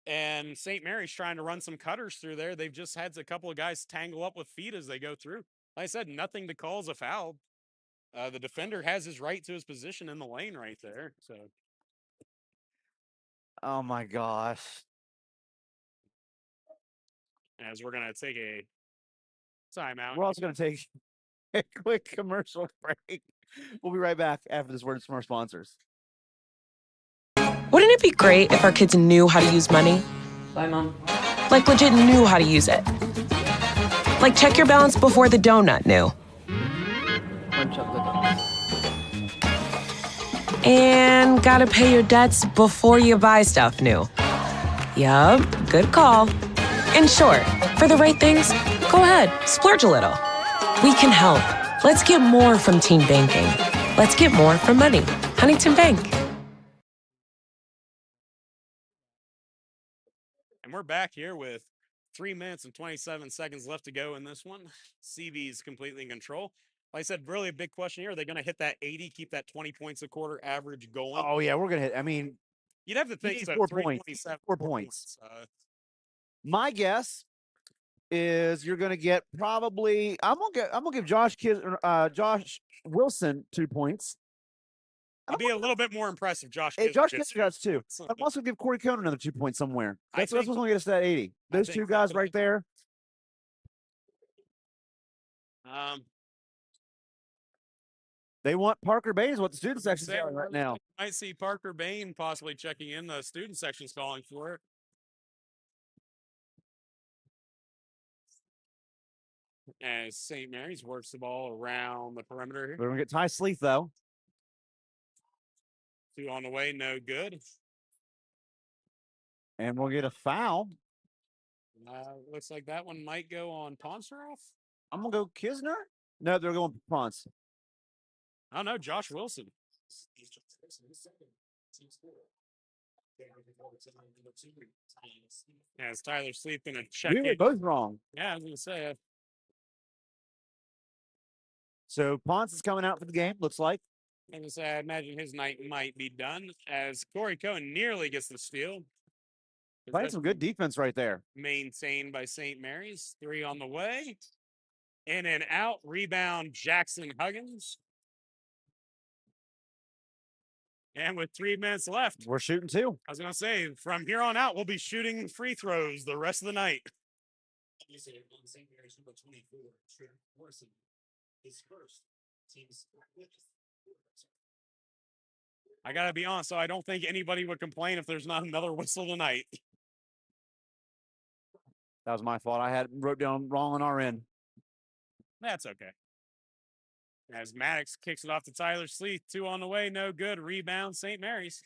Speaker 1: and St. Mary's trying to run some cutters through there. They've just had a couple of guys tangle up with feet as they go through. Like I said, nothing to call as a foul. The defender has his right to his position in the lane right there. So
Speaker 2: Oh my gosh.
Speaker 1: As we're going to take a timeout.
Speaker 2: We're also going to take a quick commercial break. We'll be right back after this word from our sponsors.
Speaker 9: Wouldn't it be great if our kids knew how to use money?
Speaker 8: Bye, Mom.
Speaker 9: Like legit knew how to use it. Like check your balance before the donut knew. And gotta pay your debts before you buy stuff new. Yup, good call. In short, for the right things, go ahead, splurge a little. We can help. Let's get more from teen banking. Let's get more from money. Huntington Bank.
Speaker 1: And we're back here with 3 minutes and 27 seconds left to go in this one. CB's completely in control. Like I said, really a big question here. Are they going to hit that 80, keep that 20 points a quarter average going?
Speaker 2: Oh, yeah, we're going to hit. I mean,
Speaker 1: you'd have to think so.
Speaker 2: 4 points. 4 points. My guess is you're going to get probably. I'm gonna give Josh Wilson 2 points.
Speaker 1: I'd be a little bit more impressive. Josh
Speaker 2: Kisner does too. I'm also going to give Corey Cohn another 2 points somewhere. That's what's going to get us to that 80. Those two guys right there. They want Parker Bain is what the student section's yelling right now.
Speaker 1: I see Parker Bain possibly checking in. The student section's calling for it. As St. Mary's works the ball around the perimeter here.
Speaker 2: We're going to get Ty Sleeth, though.
Speaker 1: 2 on the way, no good.
Speaker 2: And we'll get a foul.
Speaker 1: Looks like that one might go on Ponceroff.
Speaker 2: I'm going to go Kisner. No, they're going Ponce.
Speaker 1: I don't know, Josh Wilson. As Tyler Sleeth going to check in.
Speaker 2: We were both wrong.
Speaker 1: Yeah, I was going to say.
Speaker 2: So Ponce is coming out for the game, looks like.
Speaker 1: I was I imagine his night might be done as Corey Cohen nearly gets the steal.
Speaker 2: Playing some good defense right there.
Speaker 1: Maintained by St. Mary's. 3 on the way. In and out. Rebound, Jackson Huggins. And with 3 minutes left.
Speaker 2: We're shooting 2.
Speaker 1: I was going to say, from here on out, we'll be shooting free throws the rest of the night. I got to be honest, so I don't think anybody would complain if there's not another whistle tonight.
Speaker 2: That was my fault. I wrote down wrong on our end.
Speaker 1: That's okay. As Maddox kicks it off to Tyler Sleeth. 2 on the way, no good. Rebound, St. Mary's.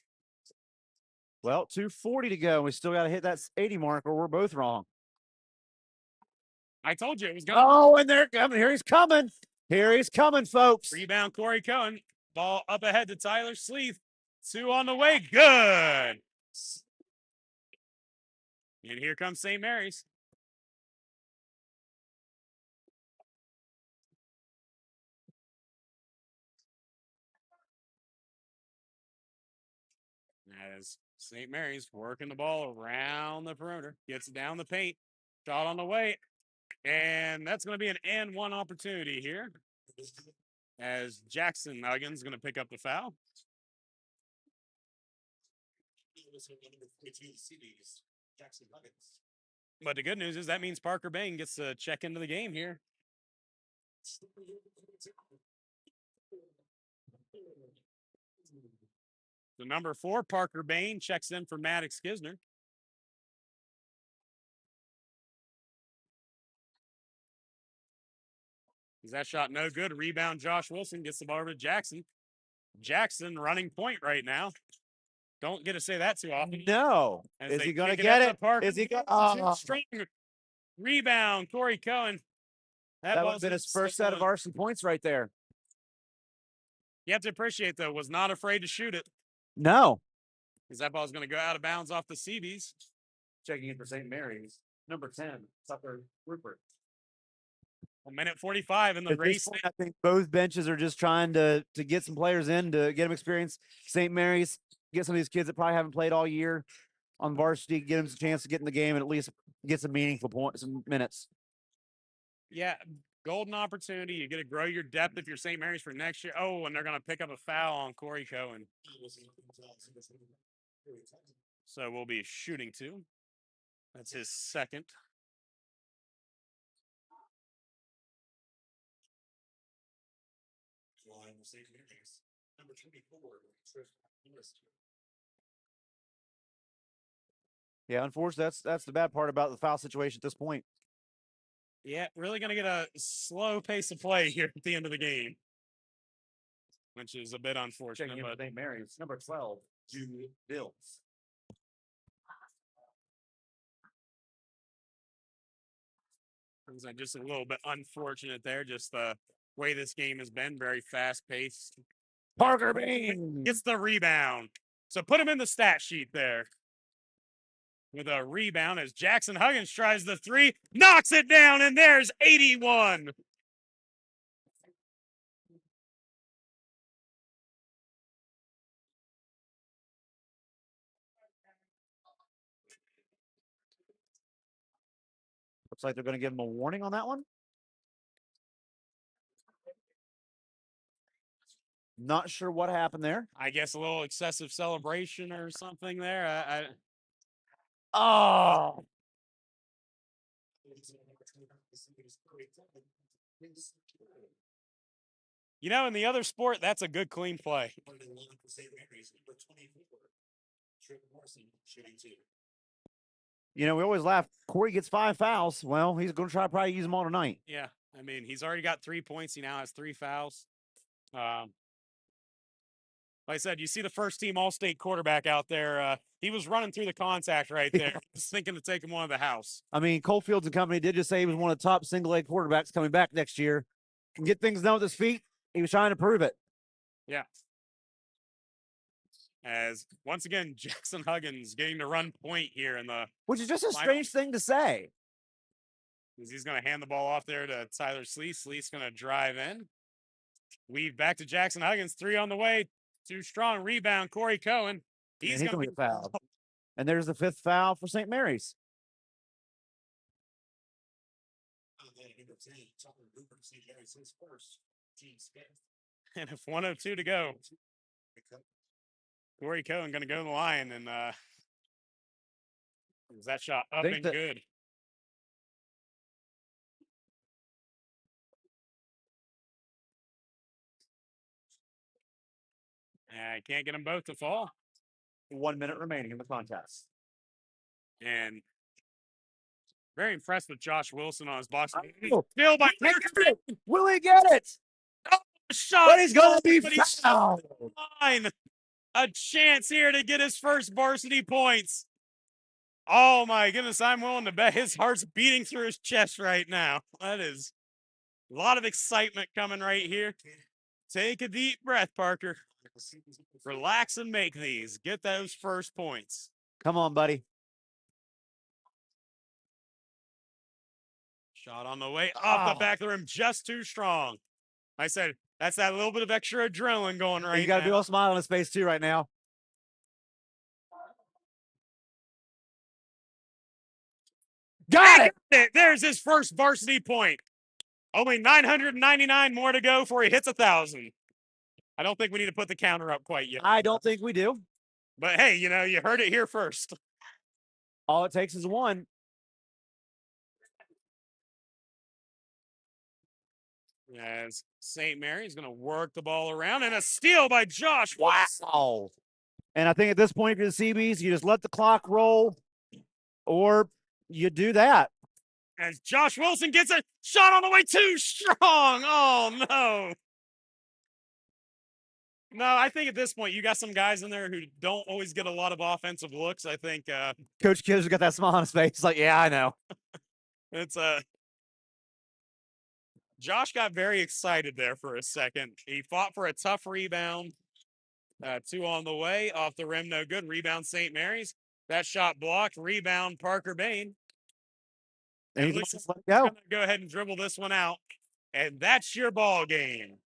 Speaker 2: Well, 2:40 to go. We still got to hit that 80 mark or we're both wrong.
Speaker 1: I told you it was going.
Speaker 2: Oh, and they're coming. Here he's coming. Here he's coming, folks.
Speaker 1: Rebound, Corey Cohen. Ball up ahead to Tyler Sleeth. 2 on the way. Good. And here comes St. Mary's. As St. Mary's working the ball around the perimeter. Gets it down the paint. Shot on the way. And that's going to be an and one opportunity here. As Jackson Huggins going to pick up the foul. But the good news is that means Parker Bain gets to check into the game here. The number 4, Parker Bain, checks in for Maddox Kisner. Is that shot no good? Rebound, Josh Wilson gets the ball over to Jackson. Jackson running point right now. Don't get to say that too often.
Speaker 2: No. Is he going to get it? Is he going
Speaker 1: to? Rebound, Corey Cohen.
Speaker 2: That would have been his first set of varsity points right there.
Speaker 1: You have to appreciate, though, was not afraid to shoot it.
Speaker 2: No.
Speaker 1: Because that ball is going to go out of bounds off the CBs.
Speaker 2: Checking in for St. Mary's. Number 10, Tucker Rupert.
Speaker 1: 1:45 in the race.
Speaker 2: Point, I think both benches are just trying to get some players in to get them experience. St. Mary's, get some of these kids that probably haven't played all year on varsity, get them a chance to get in the game and at least get some meaningful points, some minutes.
Speaker 1: Yeah, golden opportunity. You get to grow your depth if you're St. Mary's for next year. Oh, and they're going to pick up a foul on Corey Cohen. So we'll be shooting 2. That's his second.
Speaker 2: Yeah, unfortunately, that's the bad part about the foul situation at this point.
Speaker 1: Yeah, really going to get a slow pace of play here at the end of the game, which is a bit unfortunate.
Speaker 2: Checking in with St. Mary's, number 12, Jude Bills.
Speaker 1: Just a little bit unfortunate there, just the way this game has been, very fast-paced.
Speaker 2: Parker Bain
Speaker 1: gets the rebound. So put him in the stat sheet there. With a rebound as Jackson Huggins tries the 3, knocks it down, and there's 81.
Speaker 2: Looks like they're going to give him a warning on that one. Not sure what happened there.
Speaker 1: I guess a little excessive celebration or something there.
Speaker 2: Oh!
Speaker 1: You know, in the other sport, that's a good, clean play.
Speaker 2: You know, we always laugh. Corey gets 5 fouls. Well, he's going to try to probably use them all tonight.
Speaker 1: Yeah, I mean, he's already got 3 points. He now has 3 fouls. Like I said, you see the first-team All-State quarterback out there. He was running through the contact right there, just thinking to take him one of the house.
Speaker 2: I mean, Coalfields and company did just say he was one of the top single-leg quarterbacks coming back next year. Can get things done with his feet. He was trying to prove it.
Speaker 1: Yeah. As, once again, Jackson Huggins getting to run point here in the...
Speaker 2: Which is just a strange thing to say.
Speaker 1: He's going to hand the ball off there to Tyler Sleeth. Sleeth's going to drive in. Weave back to Jackson Huggins. 3 on the way. Too strong. Rebound, Corey Cohen.
Speaker 2: He's going to get fouled. And there's the 5th foul for St. Mary's.
Speaker 1: And if 1:02 to go, Corey Cohen going to go to the line, and is that shot up and good? I can't get them both to fall.
Speaker 2: 1 minute remaining in the contest.
Speaker 1: And very impressed with Josh Wilson on his box.
Speaker 2: Oh,
Speaker 1: still by
Speaker 2: will he get it?
Speaker 1: Oh, shot.
Speaker 2: But he's going to be fouled.
Speaker 1: A chance here to get his first varsity points. Oh, my goodness. I'm willing to bet his heart's beating through his chest right now. That is a lot of excitement coming right here. Take a deep breath, Parker. Relax and make these. Get those first points.
Speaker 2: Come on, buddy.
Speaker 1: Shot on the way off the back of the rim, just too strong. I said, that's that little bit of extra adrenaline going right now.
Speaker 2: You got to do a smile on his face, too, right now. Got it!
Speaker 1: There's his first varsity point. Only 999 more to go before he hits 1,000. I don't think we need to put the counter up quite yet.
Speaker 2: I don't think we do.
Speaker 1: But hey, you know, you heard it here first.
Speaker 2: All it takes is 1.
Speaker 1: As St. Mary's going to work the ball around, and a steal by Josh.
Speaker 2: Wow. And I think at this point, if you're the CBs, you just let the clock roll, or you do that.
Speaker 1: As Josh Wilson gets a shot on the way, too strong. Oh, no. No, I think at this point, you got some guys in there who don't always get a lot of offensive looks. I think
Speaker 2: Coach Kidder's got that smile on his face. Like, yeah, I know.
Speaker 1: It's Josh got very excited there for a second. He fought for a tough rebound. 2 on the way, off the rim, no good. Rebound, St. Mary's. That shot blocked. Rebound, Parker Bain. And
Speaker 2: he's going
Speaker 1: to go ahead and dribble this one out. And that's your ball game.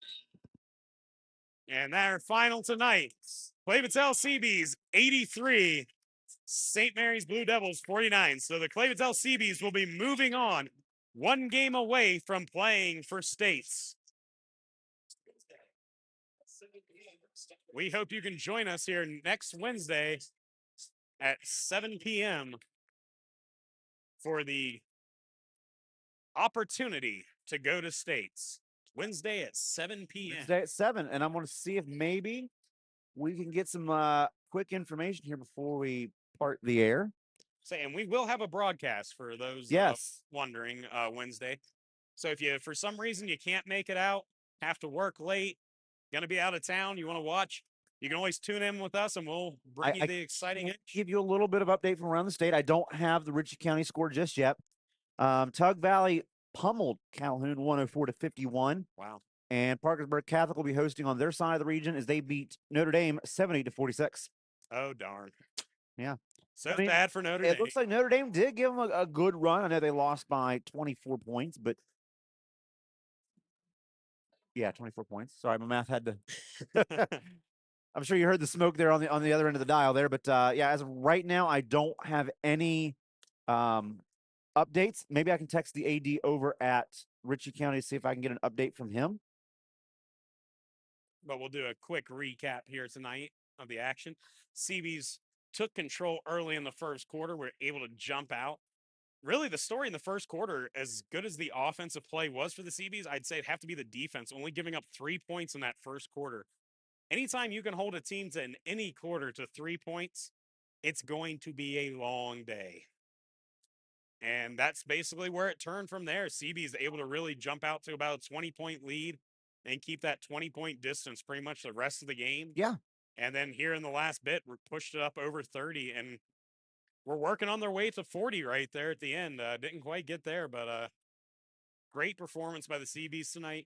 Speaker 1: And our final tonight, Clay-Battelle CBs 83, St. Mary's Blue Devils 49. So the Clay-Battelle CBs will be moving on, 1 game away from playing for states. We hope you can join us here next Wednesday at 7 p.m. for the opportunity to go to states. Wednesday at 7 p.m.
Speaker 2: Wednesday at 7. And I'm going to see if maybe we can get some quick information here before we part the air.
Speaker 1: And we will have a broadcast for those
Speaker 2: Yes.
Speaker 1: wondering Wednesday. So if you, for some reason, you can't make it out, have to work late, going to be out of town, you want to watch, you can always tune in with us and we'll bring you the exciting.
Speaker 2: Give you a little bit of update from around the state. I don't have the Ritchie County score just yet. Tug Valley pummeled Calhoun 104-51.
Speaker 1: Wow.
Speaker 2: And Parkersburg Catholic will be hosting on their side of the region as they beat Notre Dame 70-46.
Speaker 1: Oh, darn.
Speaker 2: Yeah.
Speaker 1: So bad for Notre Dame.
Speaker 2: It looks like Notre Dame did give them a good run. I know they lost by 24 points, but yeah, 24 points. Sorry, my math had to. I'm sure you heard the smoke there on the other end of the dial there, but yeah, as of right now, I don't have any updates. Maybe I can text the AD over at Ritchie County to see if I can get an update from him.
Speaker 1: But we'll do a quick recap here tonight of the action. Seabees took control early in the first quarter. Were able to jump out. Really, the story in the first quarter, as good as the offensive play was for the Seabees, I'd say it'd have to be the defense, only giving up 3 points in that first quarter. Anytime you can hold a team to in any quarter to 3 points, it's going to be a long day. And that's basically where it turned from there. Seabees able to really jump out to about a 20-point lead and keep that 20-point distance pretty much the rest of the game.
Speaker 2: Yeah.
Speaker 1: And then here in the last bit, we pushed it up over 30, and we're working on their way to 40 right there at the end. Didn't quite get there, but great performance by the Seabees tonight.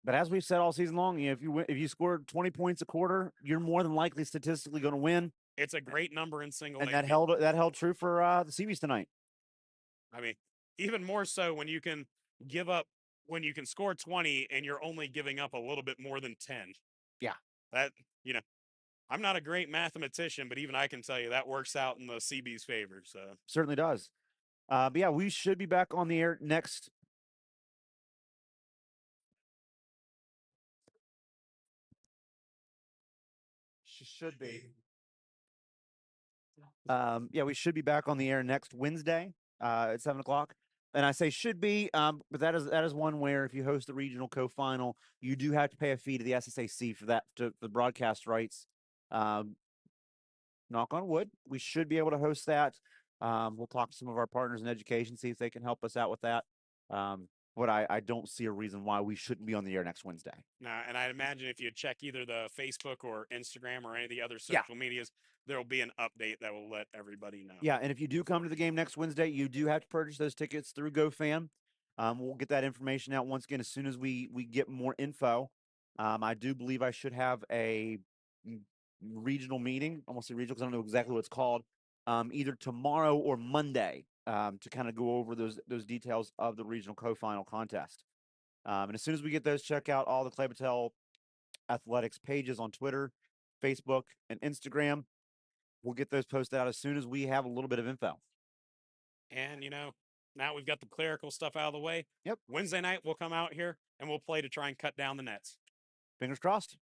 Speaker 2: But as we've said all season long, if you scored 20 points a quarter, you're more than likely statistically going to win.
Speaker 1: It's a great number in single A.
Speaker 2: And that held true for the Seabees tonight.
Speaker 1: I mean, even more so when you can when you can score 20 and you're only giving up a little bit more than 10.
Speaker 2: Yeah.
Speaker 1: That, I'm not a great mathematician, but even I can tell you that works out in the CB's favor. So
Speaker 2: certainly does. But yeah, we should be back on the air next. Should be. Yeah, we should be back on the air next Wednesday at 7 o'clock. And I say should be, but that is one where if you host the regional co-final, you do have to pay a fee to the SSAC for that, for the broadcast rights. Knock on wood, we should be able to host that. We'll talk to some of our partners in education, see if they can help us out with that. But I don't see a reason why we shouldn't be on the air next Wednesday.
Speaker 1: No, and I'd imagine if you check either the Facebook or Instagram or any of the other social medias, there will be an update that will let everybody know.
Speaker 2: Yeah, and if you do come to the game next Wednesday, you do have to purchase those tickets through GoFan. We'll get that information out once again as soon as we get more info. I do believe I should have a regional meeting. I won't say regional because I don't know exactly what it's called. Either tomorrow or Monday to kind of go over those details of the regional co-final contest. And as soon as we get those, check out all the Clay-Battelle athletics pages on Twitter, Facebook, and Instagram. We'll get those posted out as soon as we have a little bit of info.
Speaker 1: And, now we've got the clerical stuff out of the way.
Speaker 2: Yep.
Speaker 1: Wednesday night, we'll come out here and we'll play to try and cut down the nets.
Speaker 2: Fingers crossed.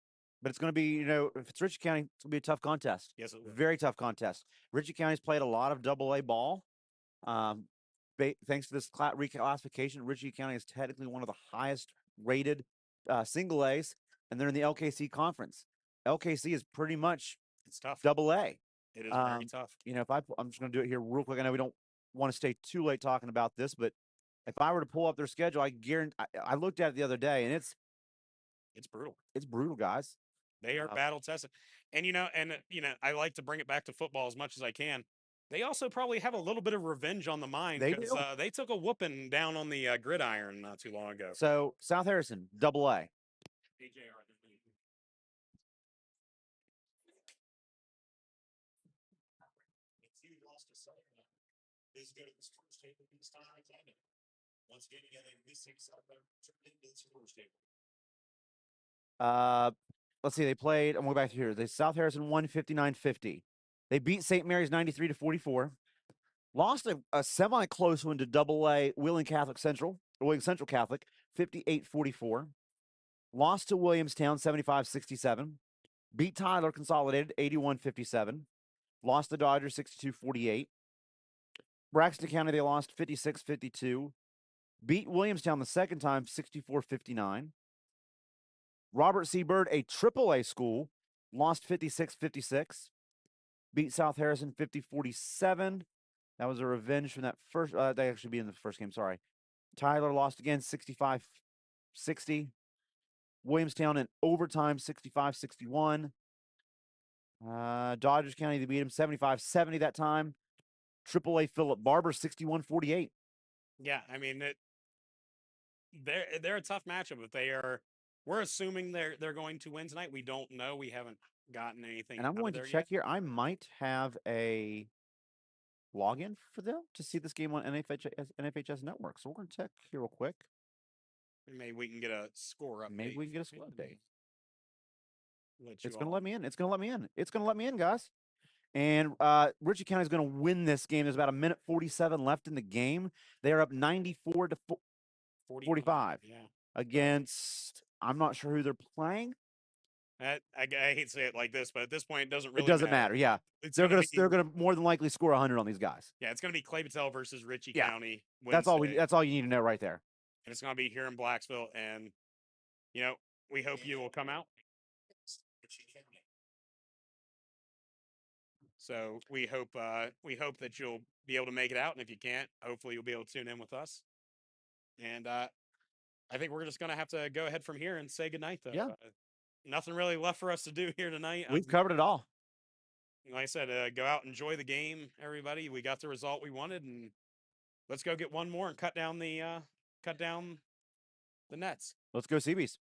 Speaker 2: But it's going to be, if it's Ritchie County, it's going to be a tough contest.
Speaker 1: Yes, it will.
Speaker 2: Very tough contest. Ritchie County's played a lot of AA ball. Thanks to this reclassification, Ritchie County is technically one of the highest rated single A's, and they're in the LKC conference. LKC is pretty much
Speaker 1: it's tough.
Speaker 2: AA.
Speaker 1: It is very tough.
Speaker 2: I'm just going to do it here real quick. I know we don't want to stay too late talking about this, but if I were to pull up their schedule, I guarantee I looked at it the other day, and it's
Speaker 1: brutal.
Speaker 2: It's brutal, guys.
Speaker 1: They are battle tested. And, I like to bring it back to football as much as I can. They also probably have a little bit of revenge on the mind because they took a whooping down on the gridiron not too long ago.
Speaker 2: So, South Harrison, AA. Let's see. They played. I'm going back to here. The South Harrison won 59-50. They beat St. Mary's 93-44. Lost a semi-close one to AA Wheeling Central Catholic 58-44. Lost to Williamstown 75-67. Beat Tyler Consolidated 81-57. lost the Dodgers 62-48. Braxton County, they lost 56-52. Beat Williamstown the second time, 64-59. Robert C. Byrd, a AAA school, lost 56-56. Beat South Harrison 50-47. That was a revenge from that first. They actually beat in the first game, sorry. Tyler lost again 65-60. Williamstown in overtime 65-61. Dodgers County, they beat him 75-70 that time. AAA Philip Barber 61-48.
Speaker 1: Yeah, I mean they're a tough matchup. If we're assuming they're going to win tonight. We don't know. We haven't gotten anything.
Speaker 2: And I'm going to check here. I might have a login for them to see this game on NFHS Network. So we're going to check here real quick.
Speaker 1: Maybe we can get a score update.
Speaker 2: Maybe we can get a score update.
Speaker 1: It's
Speaker 2: going to let me in. It's going to let me in. It's going to let me in, guys. And Ritchie County is going to win this game. There's about 1:47 left in the game. They are up 94-45
Speaker 1: Yeah.
Speaker 2: against. I'm not sure who they're playing.
Speaker 1: I hate to say it like this, but at this point, it doesn't really.
Speaker 2: It doesn't matter. Yeah, they're gonna more than likely score 100 on these guys.
Speaker 1: Yeah, it's gonna be Clay-Battelle versus Ritchie County.
Speaker 2: That's all. That's all you need to know right there.
Speaker 1: And it's gonna be here in Blacksville, and we hope you will come out. So we hope that you'll be able to make it out, and if you can't, hopefully you'll be able to tune in with us. And I think we're just gonna have to go ahead from here and say goodnight, though.
Speaker 2: Yeah.
Speaker 1: Nothing really left for us to do here tonight.
Speaker 2: We've covered it all.
Speaker 1: Like I said, go out, enjoy the game, everybody. We got the result we wanted, and let's go get one more and cut down the nets.
Speaker 2: Let's go, Seabees.